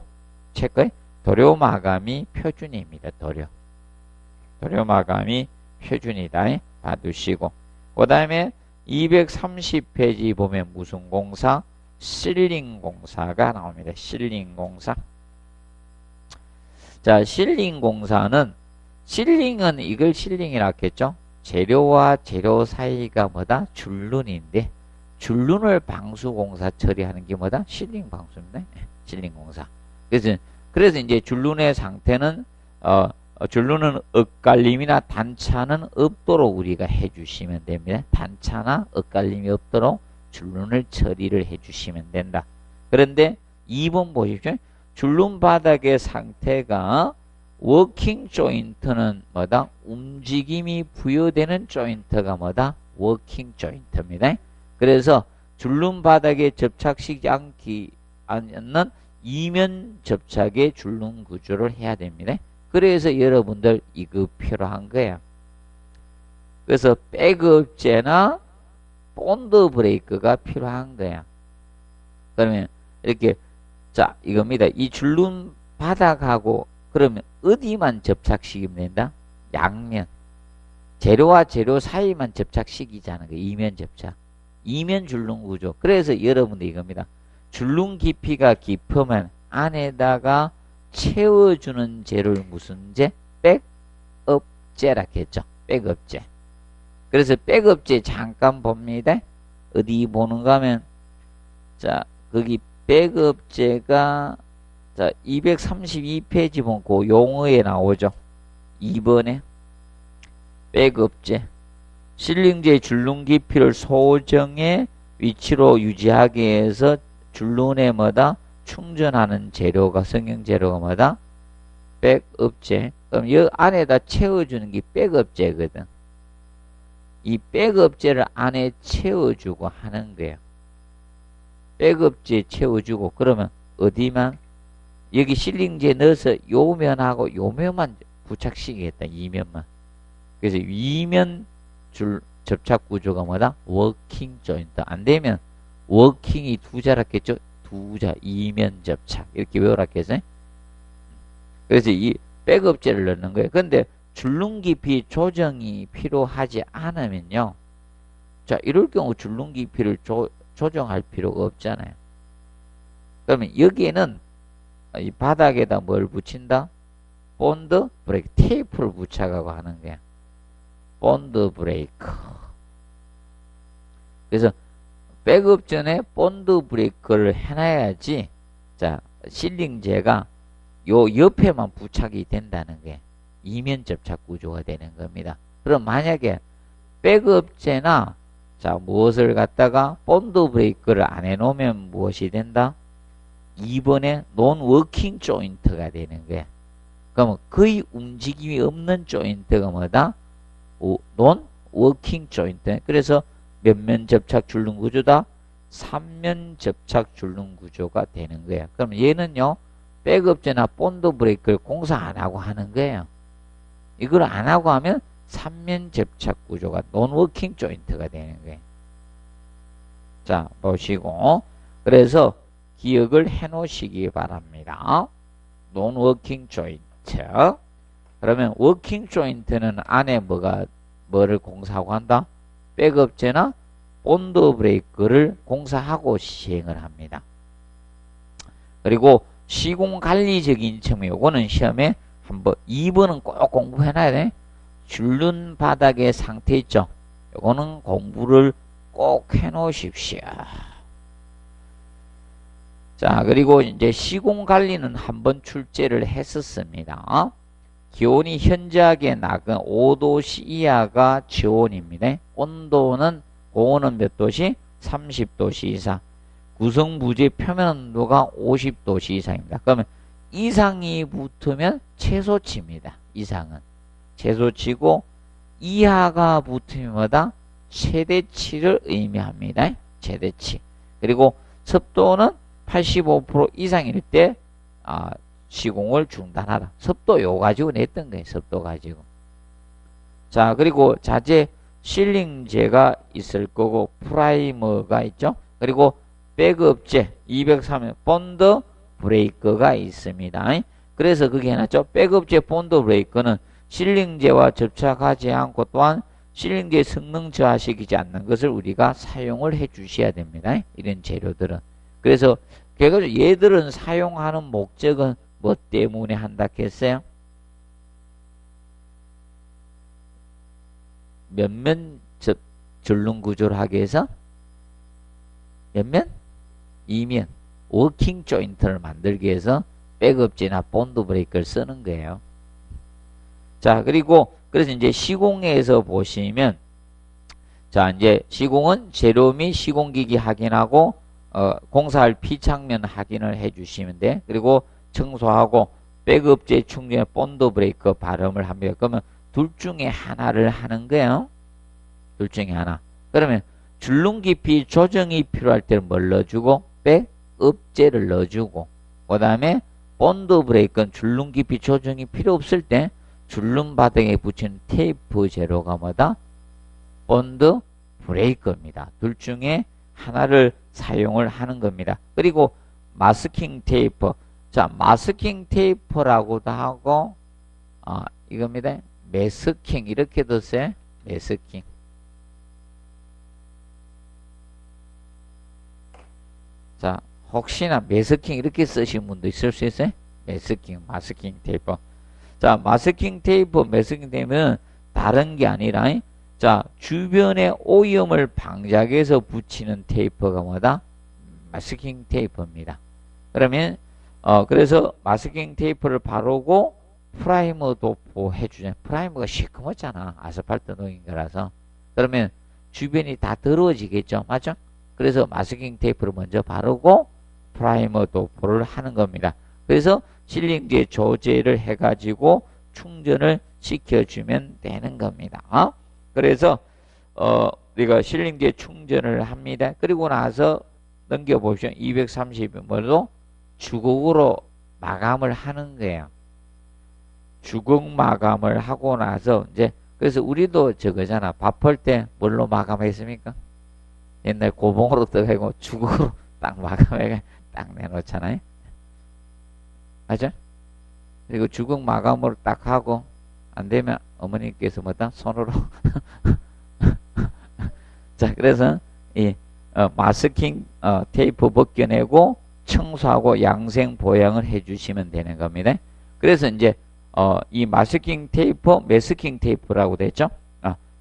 체크해. 도료 마감이 표준입니다. 도료 마감이 표준이다. 봐두시고. 그 다음에 230페이지 보면 무슨 공사? 실링 공사가 나옵니다. 실링 공사. 자, 실링 공사는, 실링은 이걸 실링이라 했겠죠? 재료와 재료 사이가 뭐다? 줄눈인데, 줄눈을 방수 공사 처리하는 게 뭐다? 실링 방수입니다. 실링 공사. 그래서 이제 줄눈의 상태는, 줄눈은 엇갈림이나 단차는 없도록 우리가 해주시면 됩니다. 단차나 엇갈림이 없도록 줄눈을 처리를 해주시면 된다. 그런데 2번 보십시오. 줄눈 바닥의 상태가 워킹 조인트는 뭐다? 움직임이 부여되는 조인트가 뭐다? 워킹 조인트입니다. 그래서 줄눈 바닥에 접착시키지 않는 이면 접착의 줄눈 구조를 해야 됩니다. 그래서 여러분들 이거 필요한 거야. 그래서 백업제나 본드 브레이크가 필요한 거야. 그러면 이렇게 자 이겁니다. 이 줄눈 바닥하고 그러면 어디만 접착시키면 된다? 양면. 재료와 재료 사이만 접착시키자는 거예요. 이면 접착. 이면 줄눈 구조. 그래서 여러분들 이겁니다. 줄눈 깊이가 깊으면 안에다가 채워주는 재료를 무슨 재? 백업제라 했죠. 백업제. 그래서 백업제 잠깐 봅니다. 어디 보는가 하면 자 거기 백업제가 자 232페이지 보면 그 용어에 나오죠. 2번에 백업제. 실링제 줄눈 깊이를 소정의 위치로 유지하기 위해서 줄눈에 뭐다? 충전하는 재료가 성형 재료가 뭐다? 백업제. 그럼 이 안에다 채워주는 게 백업제거든. 이 백업제를 안에 채워주고 하는 거예요. 백업제 채워주고 그러면 어디만? 여기 실링제 넣어서 요 면하고 요 면만 부착시키겠다. 이 면만. 그래서 위면 줄 접착 구조가 뭐다? 워킹 조인트. 안 되면 워킹이 두 자랐겠죠? 두 자, 이면 접착. 이렇게 외우라겠어요? 그래서 이 백업제를 넣는 거예요. 근데 줄눈 깊이 조정이 필요하지 않으면요. 자, 이럴 경우 줄눈 깊이를 조정할 필요가 없잖아요. 그러면 여기에는 이 바닥에다 뭘 붙인다? 본드 브레이크. 테이프를 붙여가고 하는 거야. 본드 브레이크. 그래서 백업 전에 본드 브레이크를 해놔야지 자 실링제가 요 옆에만 부착이 된다는 게 이면 접착 구조가 되는 겁니다. 그럼 만약에 백업제나 자 무엇을 갖다가 본드 브레이크를 안 해놓으면 무엇이 된다? 2번에 논 워킹 조인트가 되는 거야. 그러면 거의 움직임이 없는 조인트가 뭐다? 논 워킹 조인트. 그래서 몇 면 접착 줄눈 구조다? 3면 접착 줄눈 구조가 되는 거예요. 그럼 얘는요, 백업제나 본드 브레이크를 공사 안 하고 하는 거예요. 이걸 안 하고 하면 3면 접착 구조가 논워킹 조인트가 되는 거예요. 자, 보시고. 그래서 기억을 해 놓으시기 바랍니다. 논워킹 조인트. 그러면 워킹 조인트는 안에 뭐를 공사하고 한다? 백업제나 본드 브레이크를 공사하고 시행을 합니다. 그리고 시공 관리적인 측면, 요거는 시험에 한번 2번은 꼭 공부해놔야 돼. 줄눈 바닥의 상태 있죠. 요거는 공부를 꼭 해놓으십시오. 자, 그리고 이제 시공 관리는 한번 출제를 했었습니다. 기온이 현저하게 낮은 5도씨 이하가 저온입니다. 온도는 고온은 몇 도씨? 30도씨 이상. 구성부지의 표면 온도가 50도씨 이상입니다. 그러면 이상이 붙으면 최소치입니다. 이상은. 최소치고 이하가 붙으면 뭐다? 최대치를 의미합니다. 최대치. 그리고 습도는 85% 이상일 때 시공을 중단하라. 습도 요 가지고 냈던 거예요. 습도 가지고. 자, 그리고 자재 실링제가 있을 거고 프라이머가 있죠. 그리고 백업재 203에 본드 브레이크가 있습니다. 그래서 그게 해놨죠. 백업재 본드 브레이크는 실링제와 접착하지 않고 또한 실링제 성능 저하시키지 않는 것을 우리가 사용을 해 주셔야 됩니다. 이런 재료들은. 그래서 결국적으로 얘들은 사용하는 목적은 뭐 때문에 한다 했어요? 몇면 전륜 구조를 하기 위해서 몇면? 2면 워킹 조인트를 만들기 위해서 백업재나 본드 브레이크를 쓰는 거예요. 자, 그리고 그래서 이제 시공에서 보시면 자, 이제 시공은 재료 및 시공기기 확인하고 공사할 피창면 확인을 해 주시면 돼. 그리고 청소하고 백업재 충전에 본드 브레이크 발음을 합니다. 그러면 둘 중에 하나를 하는 거예요. 둘 중에 하나. 그러면 줄눈 깊이 조정이 필요할 때는 뭘 넣어주고 백업재를 넣어주고 그 다음에 본드 브레이크는 줄눈 깊이 조정이 필요 없을 때 줄눈 바닥에 붙이는 테이프 재료가 뭐다? 본드 브레이크입니다. 둘 중에 하나를 사용을 하는 겁니다. 그리고 마스킹 테이프. 자, 마스킹 테이프라고도 하고 이겁니다. 매스킹 이렇게도 써요. 매스킹. 자, 혹시나 매스킹 이렇게 쓰신 분도 있을 수 있어요. 매스킹, 마스킹 테이프. 자, 마스킹 테이프, 매스킹 테이프는 다른 게 아니라 자, 주변에 오염을 방지하기 붙이는 테이프가 뭐다? 마스킹 테이프입니다. 그러면 그래서 마스킹 테이프를 바르고 프라이머 도포해주죠. 프라이머가 시커멓잖아. 아스팔트 놓인 거라서. 그러면 주변이 다 더러워지겠죠. 맞죠? 그래서 마스킹 테이프를 먼저 바르고 프라이머 도포를 하는 겁니다. 그래서 실링제 조제를 해가지고 충전을 시켜주면 되는 겁니다. 그래서 우리가 실링제 충전을 합니다. 그리고 나서 넘겨보시면 230번으로 주걱으로 마감을 하는 거예요. 주걱 마감을 하고 나서 이제 그래서 우리도 저거잖아. 밥할 때 뭘로 마감했습니까? 옛날 고봉으로 떠가지고 주걱으로 딱 마감해 딱 내놓잖아요. 맞아? 그리고 주걱 마감으로 딱 하고 안 되면 어머니께서 뭐다? 손으로 자, 그래서 이 마스킹 테이프 벗겨내고 청소하고 양생 보양을 해주시면 되는 겁니다. 그래서 이제 이 마스킹 테이프, 매스킹 테이프라고 됐죠.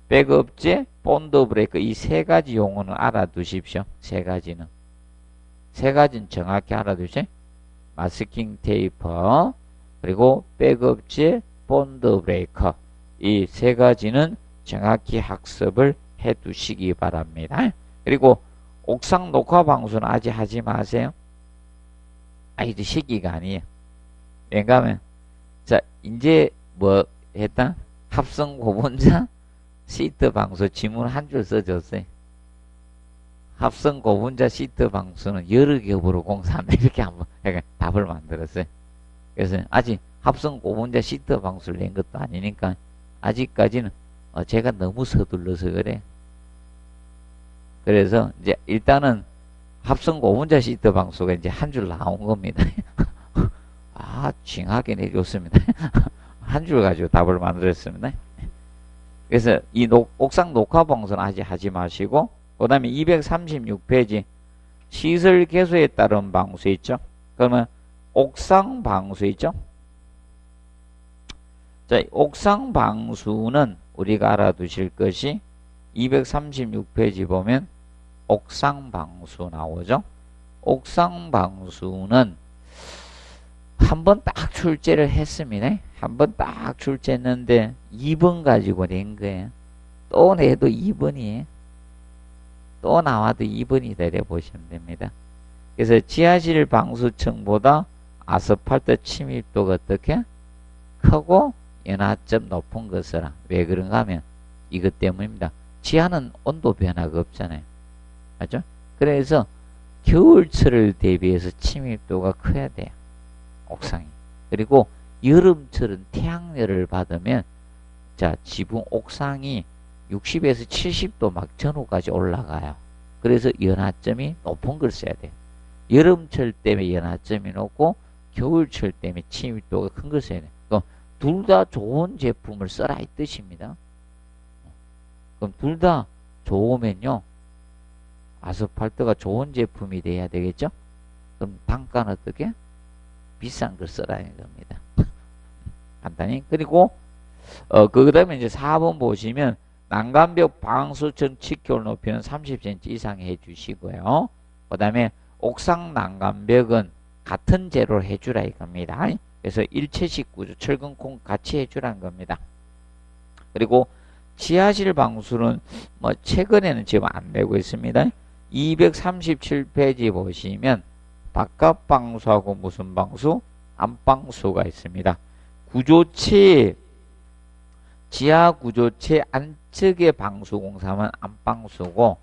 백업재, 본드 브레이크 이 세 가지 용어는 알아두십시오. 세 가지는 정확히 알아두세요. 마스킹 테이프 그리고 백업재, 본드 브레이크 이 세 가지는 정확히 학습을 해 두시기 바랍니다. 그리고 옥상 녹화 방수는 아직 하지 마세요. 아직도 시기가 아니에요. 왜냐하면 자, 이제 뭐 했다? 합성 고분자 시트 방수 지문 한 줄 써줬어요. 합성 고분자 시트 방수는 여러 겹으로 공사한다. 이렇게 한번 답을 만들었어요. 그래서 아직 합성 고분자 시트 방수를 낸 것도 아니니까 아직까지는 제가 너무 서둘러서 그래. 그래서 이제 일단은 합성 고분자 시트 방수가 이제 한 줄 나온 겁니다. 징하게 내줬습니다. 한 줄 가지고 답을 만들었습니다. 그래서 이 옥상 녹화 방수는 아직 하지 마시고 그 다음에 236페이지 시설 개소에 따른 방수 있죠. 그러면 옥상 방수 있죠. 자, 옥상 방수는 우리가 알아두실 것이 236페이지 보면 옥상 방수 나오죠. 옥상 방수는 한번 딱 출제를 했습니다. 한번 딱 출제했는데 2번 가지고 낸 거예요. 또 내도 2번이에요. 또 나와도 2번이 되려 보시면 됩니다. 그래서 지하실 방수층보다 아스팔트 침입도가 어떻게? 크고 연하점 높은 것이라. 왜 그런가 하면 이것 때문입니다. 지하는 온도 변화가 없잖아요. 맞죠? 그래서 겨울철을 대비해서 침입도가 커야 돼요. 옥상이. 그리고 여름철은 태양열을 받으면 자, 지붕 옥상이 60에서 70도 막 전후까지 올라가요. 그래서 연하점이 높은 걸 써야 돼요. 여름철 때문에 연하점이 높고 겨울철 때문에 침입도가 큰 걸 써야 돼요. 그럼 둘 다 좋은 제품을 써라 이 뜻입니다. 그럼 둘 다 좋으면요. 아스팔트가 좋은 제품이 돼야 되겠죠? 그럼 단가는 어떻게? 비싼 걸 써라는 겁니다. 간단히. 그리고 그 다음에 이제 4번 보시면 난간벽 방수층 치켜올 높이는 30cm 이상 해주시고요. 그 다음에 옥상 난간벽은 같은 재료를 해주라 이겁니다. 그래서 일체식 구조 철근콩 같이 해주라는 겁니다. 그리고 지하실 방수는 뭐 최근에는 지금 안 되고 있습니다. 237페이지 보시면 바깥 방수하고 무슨 방수? 안방수가 있습니다. 구조체 지하 구조체 안쪽의 방수 공사만 안방수고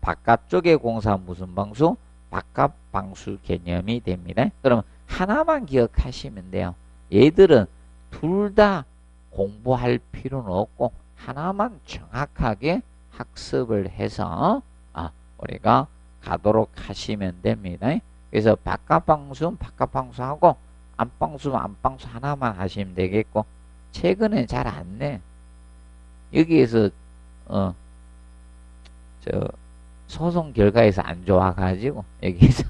바깥쪽의 공사 무슨 방수? 바깥 방수 개념이 됩니다. 그럼 하나만 기억하시면 돼요. 얘들은 둘 다 공부할 필요는 없고 하나만 정확하게 학습을 해서 우리가 가도록 하시면 됩니다. 그래서 바깥 방수는 바깥 방수하고 안방수는 안방수 하나만 하시면 되겠고 최근에 잘 안 내. 여기에서 소송 결과에서 안 좋아가지고 여기서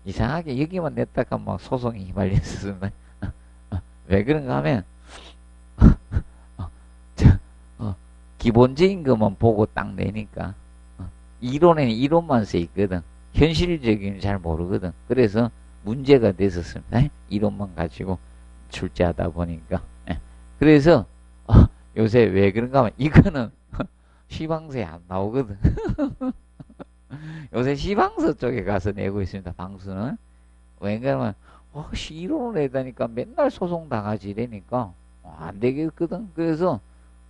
이상하게 여기만 냈다가 막 소송이 휘말렸습니다. 왜 그런가 하면 기본적인 것만 보고 딱 내니까 이론에는 이론만 써 있거든. 현실적인 잘 모르거든. 그래서 문제가 됐었습니다. 이론만 가지고 출제하다 보니까. 그래서 요새 왜 그런가 하면 이거는 시방서에 안 나오거든. 요새 시방서 쪽에 가서 내고 있습니다. 방수는. 왜냐면 이론을 내다니까 맨날 소송 당하지 이러니까 안 되겠거든. 그래서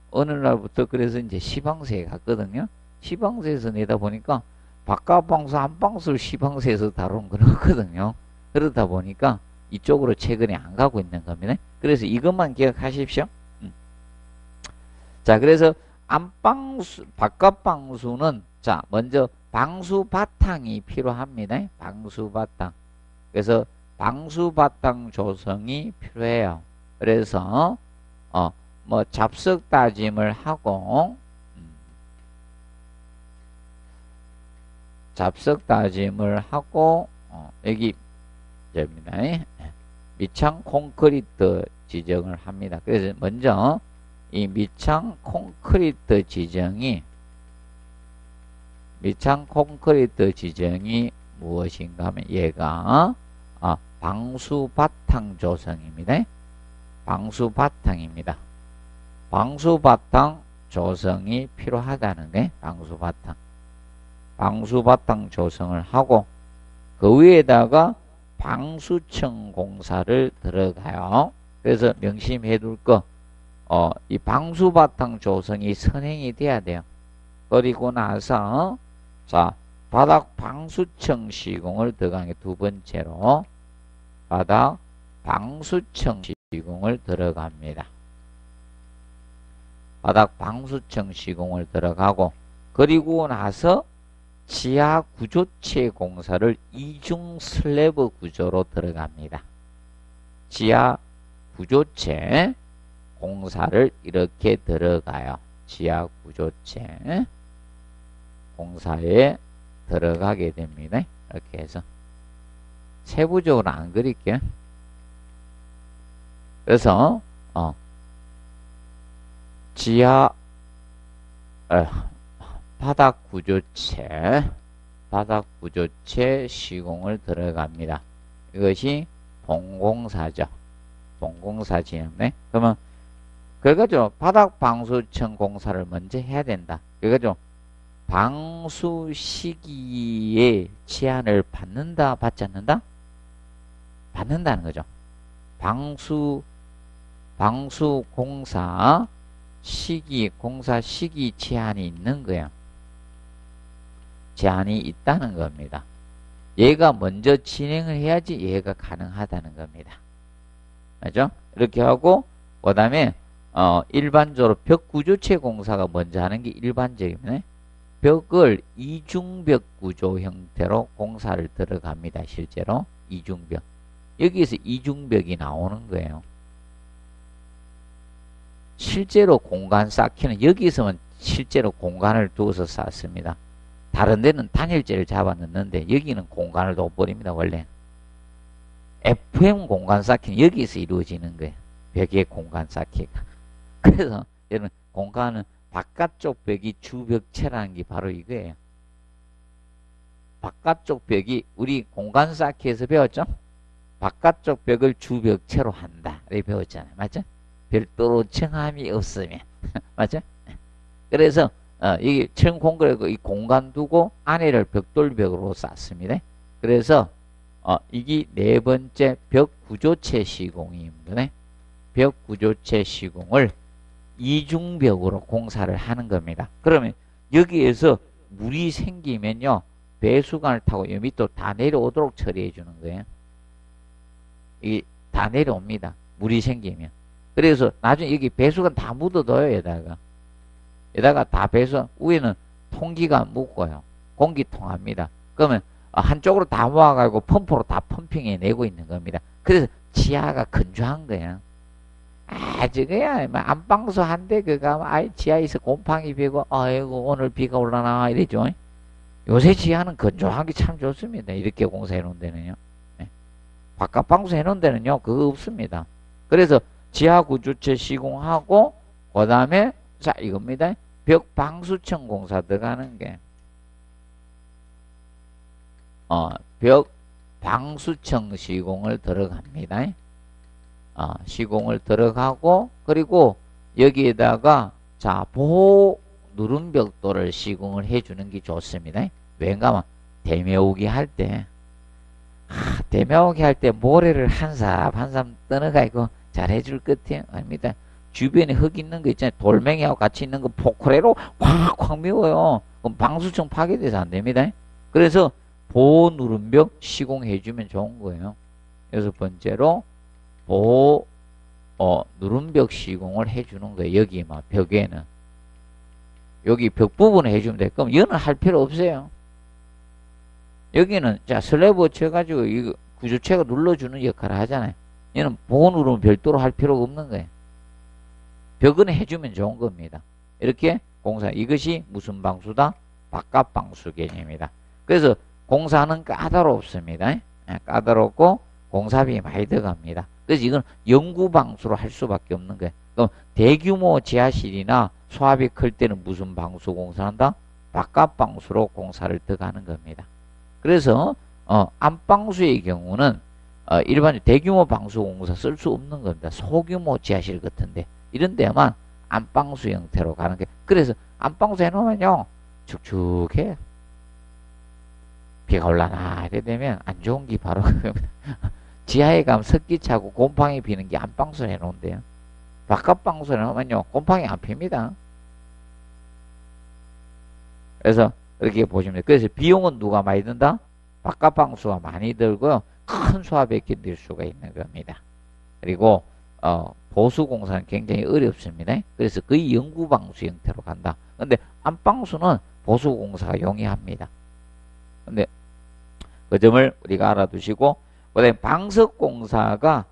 어느 날부터 그래서 이제 시방서에 갔거든요. 시방서에서 내다 보니까 바깥 방수 안방수를 시방서에서 다룬 건 없거든요. 그러다 보니까 이쪽으로 최근에 안 가고 있는 겁니다. 그래서 이것만 기억하십시오. 자, 그래서 안방수, 바깥 방수는 자, 먼저 방수 바탕이 필요합니다. 방수 바탕. 그래서 방수 바탕 조성이 필요해요. 그래서 뭐 잡석 다짐을 하고 잡석 다짐을 하고 여기 됩니다. 밑창 콘크리트 지정을 합니다. 그래서 먼저 이 밑창 콘크리트 지정이 무엇인가 하면 얘가 방수 바탕 조성입니다. 방수 바탕입니다. 방수 바탕 조성이 필요하다는 게 방수 바탕 조성을 하고 그 위에다가 방수층 공사를 들어가요. 그래서 명심해 둘 거, 이 방수 바탕 조성이 선행이 돼야 돼요. 그리고 나서, 자, 바닥 방수층 시공을 들어가는 게 두 번째로, 바닥 방수층 시공을 들어갑니다. 바닥 방수층 시공을 들어가고, 그리고 나서 지하 구조체 공사를 이중 슬래브 구조로 들어갑니다. 지하 구조체 공사를 이렇게 들어가요. 지하 구조체 공사에 들어가게 됩니다. 이렇게 해서 세부적으로 안 그릴게요. 그래서 지하 바닥 구조체 시공을 들어갑니다. 이것이 본공사죠. 본공사 지역네. 그러면 그래가지고 바닥 방수층 공사를 먼저 해야 된다. 그래가지고 방수 시기에 제한을 받는다, 받지 않는다? 받는다는 거죠. 방수 공사 시기 제한이 있는 거야. 제한이 있다는 겁니다. 얘가 먼저 진행을 해야지 얘가 가능하다는 겁니다. 맞죠? 이렇게 하고 그 다음에 일반적으로 벽 구조체 공사가 먼저 하는 게 일반적입니다. 벽을 이중벽 구조 형태로 공사를 들어갑니다. 실제로 이중벽. 여기에서 이중벽이 나오는 거예요. 실제로 공간 쌓기는 여기서만 실제로 공간을 두어서 쌓습니다. 다른 데는 단열재를 잡아 넣는데 여기는 공간을 둬버립니다. 원래 FM 공간 쌓기는 여기서 이루어지는 거예요. 벽의 공간 쌓기가. 그래서 여러분 공간은 바깥쪽 벽이 주벽체라는 게 바로 이거예요. 바깥쪽 벽이 우리 공간 쌓기에서 배웠죠? 바깥쪽 벽을 주벽체로 한다. 이렇게 배웠잖아요. 맞죠? 별도로 정함이 없으면. 맞죠? 그래서 이게 처음 공그래고 이 공간 두고 안에를 벽돌벽으로 쌓습니다. 그래서 이게 네 번째 벽 구조체 시공입니다. 벽 구조체 시공을 이중벽으로 공사를 하는 겁니다. 그러면 여기에서 물이 생기면요, 배수관을 타고 요 밑으로 다 내려오도록 처리해 주는 거예요. 이게 다 내려옵니다. 물이 생기면. 그래서 나중에 여기 배수관 다 묻어둬요. 여기다가 다 배수, 위에는 통기가 묻고요. 공기 통합니다. 그러면 한쪽으로 다 모아가지고 펌프로 다 펌핑해 내고 있는 겁니다. 그래서 지하가 건조한 거예요. 저거야, 안방수 한대, 아이, 지하에서 곰팡이 피고, 아이고, 오늘 비가 올라나, 이러죠. 요새 지하는 건조하기 참 좋습니다. 이렇게 공사해 놓은 데는요. 네. 바깥 방수 해 놓은 데는요, 그거 없습니다. 그래서 지하 구조체 시공하고, 그 다음에, 자, 이겁니다. 벽 방수청 공사 들어가는 게, 벽 방수청 시공을 들어갑니다. 시공을 들어가고, 그리고 여기에다가 자 보호 누름벽돌을 시공을 해주는 게 좋습니다. 왜냐하면 대매우기 할 때 대매우기 할 때 모래를 한삽 한삽 떠나가지고 잘 해줄 것 같아요. 아닙니다. 주변에 흙 있는 거 있잖아요. 돌멩이하고 같이 있는 거 포크레로 확확 미워요. 그럼 방수청 파괴돼서 안 됩니다. 그래서 보호 누름벽 시공해주면 좋은 거예요. 여섯 번째로 보호 누름벽 시공을 해주는 거예요. 여기 막 벽에는 여기 벽 부분을 해주면 돼. 그럼 얘는 할 필요 없어요. 여기는 자 슬래브 쳐가지고 이거 구조체가 눌러주는 역할을 하잖아요. 얘는 보호 누름 별도로 할 필요가 없는 거예요. 벽은 해주면 좋은 겁니다. 이렇게 공사, 이것이 무슨 방수다? 바깥 방수 개념이다. 그래서 공사는 까다롭습니다. 까다롭고 공사비 많이 들어갑니다. 그래서 이건 영구방수로 할 수밖에 없는 거예요. 그럼 대규모 지하실이나 소압이 클 때는 무슨 방수 공사한다? 바깥방수로 공사를 들어가는 겁니다. 그래서 안방수의 경우는 일반 대규모 방수 공사 쓸 수 없는 겁니다. 소규모 지하실 같은데 이런 데만 안방수 형태로 가는 게, 그래서 안방수 해놓으면요 축축해. 비가 올라나 이래 되면 안 좋은 게 바로 그겁니다. 지하에 가면 습기 차고 곰팡이 피는 게 안방수 해놓은데요. 바깥 방수 해놓으면요 곰팡이 안 핍니다. 그래서 이렇게 보시면 돼요. 그래서 비용은 누가 많이 든다? 바깥 방수가 많이 들고요. 큰 수압에 견딜 수가 있는 겁니다. 그리고 보수 공사는 굉장히 어렵습니다. 그래서 거의 영구 방수 형태로 간다. 근데 안방수는 보수 공사가 용이합니다. 근데 그 점을 우리가 알아두시고, 그다음에 방석 공사가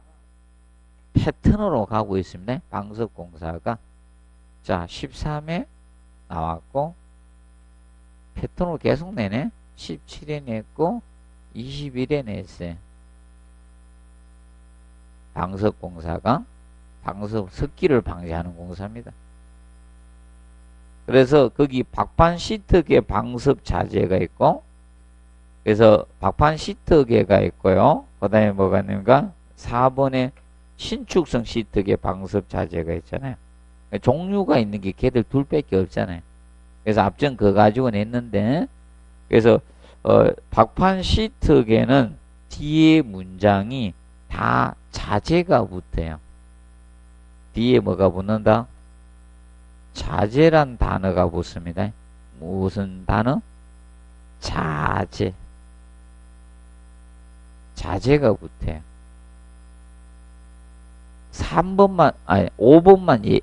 패턴으로 가고 있습니다. 방석 공사가 자 13회 나왔고 패턴으로 계속 내네. 17회 냈고 21회 냈어요. 방석 공사가 방석 습기를 방지하는 공사입니다. 그래서 거기 박판 시트계 방석 자재가 있고, 그래서 박판 시트계가 있고요. 그 다음에 뭐가 있는가? 4번에 신축성 시트계 방석 자재가 있잖아요. 종류가 있는 게 걔들 둘밖에 없잖아요. 그래서 앞전 그거 가지고 냈는데, 그래서 박판 시트계는 뒤에 문장이 다 자재가 붙어요. 뒤에 뭐가 붙는다? 자재란 단어가 붙습니다. 무슨 단어? 자재. 자재가 붙어요. 3번만, 아니, 5번만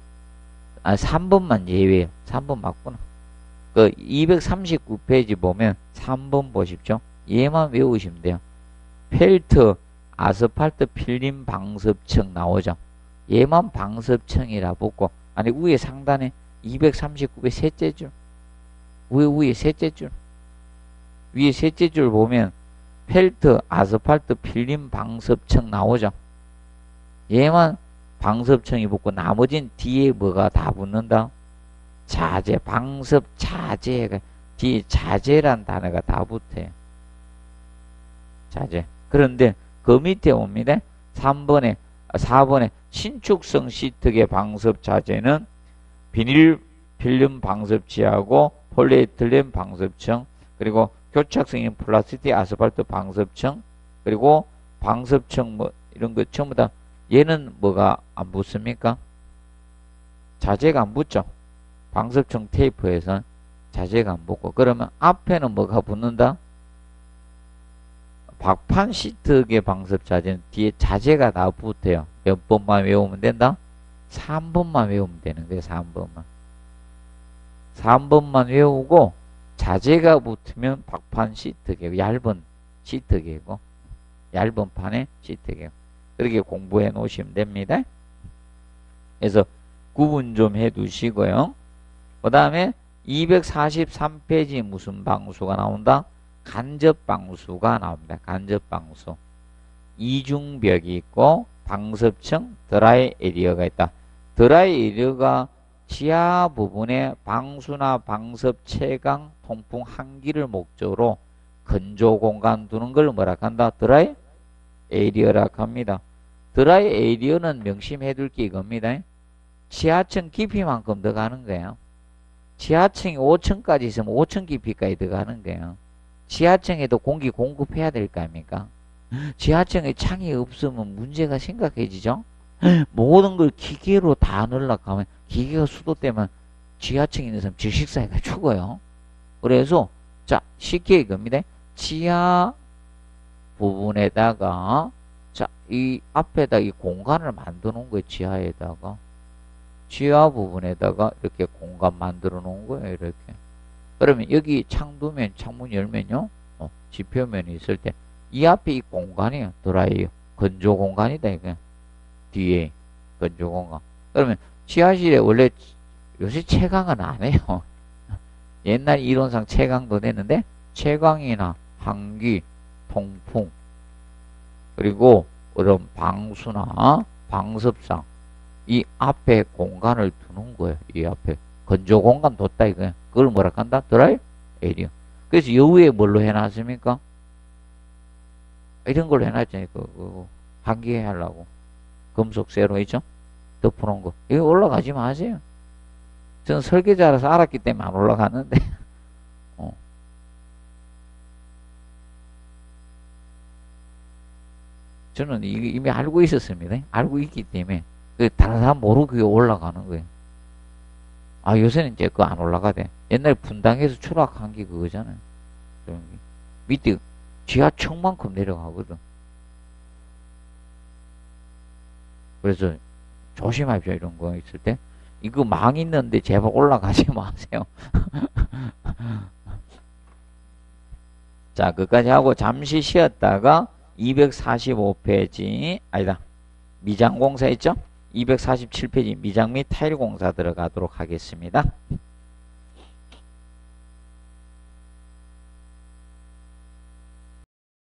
3번만 예외예요. 3번 맞구나. 그 239페이지 보면 3번 보십시오. 얘만 외우시면 돼요. 펠트, 아스팔트 필름 방습청 나오죠. 얘만 방습청이라 붙고, 아니 위에 상단에 239배 셋째 줄, 위에 셋째 줄, 위에 셋째 줄 보면 펠트, 아스팔트 필름 방습청 나오죠. 얘만 방습청이 붙고 나머지는 뒤에 뭐가 다 붙는다? 자재, 방습 자재가 뒤에 자재란 단어가 다 붙어요. 자재. 그런데 그 밑에 옵니다. 4번에 신축성 시트계 방습 자재는 비닐 필름 방습지하고 폴리에틸렌 방습청, 그리고 교착성인 플라스틱 아스팔트 방습청, 그리고 방습청 뭐 이런 거 전부 다 얘는 뭐가 안 붙습니까? 자재가 안 붙죠. 방습청 테이프에선 자재가 안 붙고, 그러면 앞에는 뭐가 붙는다? 박판 시트계 방습 자재는 뒤에 자재가 다 붙어요. 몇 번만 외우면 된다? 3번만 외우면 되는 거예요. 3번만. 3번만 외우고 자재가 붙으면 박판 시트계고 얇은 시트계고 얇은 판의 시트계고 그렇게 공부해 놓으시면 됩니다. 그래서 구분 좀 해 두시고요. 그 다음에 243페이지 무슨 방수가 나온다? 간접 방수가 나옵니다. 간접 방수. 이중벽이 있고 방습청 드라이 에리어가 있다. 드라이 에리어가 지하 부분에 방수나 방습 채광 통풍 환기를 목적으로 건조 공간 두는 걸 뭐라 한다? 드라이 에리어라 합니다. 드라이 에리어는 명심해 둘 게 이겁니다. 지하층 깊이만큼 들어가는 거예요. 지하층이 5층까지 있으면 5층 깊이까지 들어가는 거예요. 지하층에도 공기 공급해야 될 거 아닙니까? 지하층에 창이 없으면 문제가 심각해지죠? 모든 걸 기계로 다 넣으려고 하면 기계가 수도되면 지하층에 있는 사람 질식사회가 죽어요. 그래서 자 쉽게 이겁니다. 지하 부분에다가 자 이 앞에다 이 공간을 만들어 놓은 거예요. 지하에다가 지하 부분에다가 이렇게 공간 만들어 놓은 거예요. 이렇게. 그러면 여기 창 두면 창문 열면요. 지표면이 있을 때 이 앞에 이 공간이에요. 드라이어. 건조 공간이다 이거. 뒤에 건조 공간. 그러면 지하실에 원래 요새 채광은 안 해요. 옛날 이론상 채광도 됐는데 채광이나 환기, 통풍 그리고 그런 방수나 방습상 이 앞에 공간을 두는 거예요. 이 앞에 건조 공간 뒀다 이거예요. 그걸 뭐라 한다? 드라이 에리어. 그래서 여 위에 뭘로 해놨습니까? 이런 걸로 해놨잖아요. 환기해 하려고. 금속 쇠로 있죠? 덮어놓은 거. 이거 올라가지 마세요. 저는 설계자라서 알았기 때문에 안 올라가는데. 저는 이미 알고 있었습니다. 알고 있기 때문에. 다른 사람 모르고 그게 올라가는 거예요. 아, 요새는 이제 그거 안 올라가대. 옛날에 분당에서 추락한 게 그거잖아요. 밑에 지하층만큼 내려가거든. 그래서 조심하십시오. 이런 거 있을 때. 이거 망 있는데 제발 올라가지 마세요. 자, 그까지 하고 잠시 쉬었다가 245페이지, 아니다. 미장공사 있죠? 247페이지 미장 및 타일 공사 들어가도록 하겠습니다.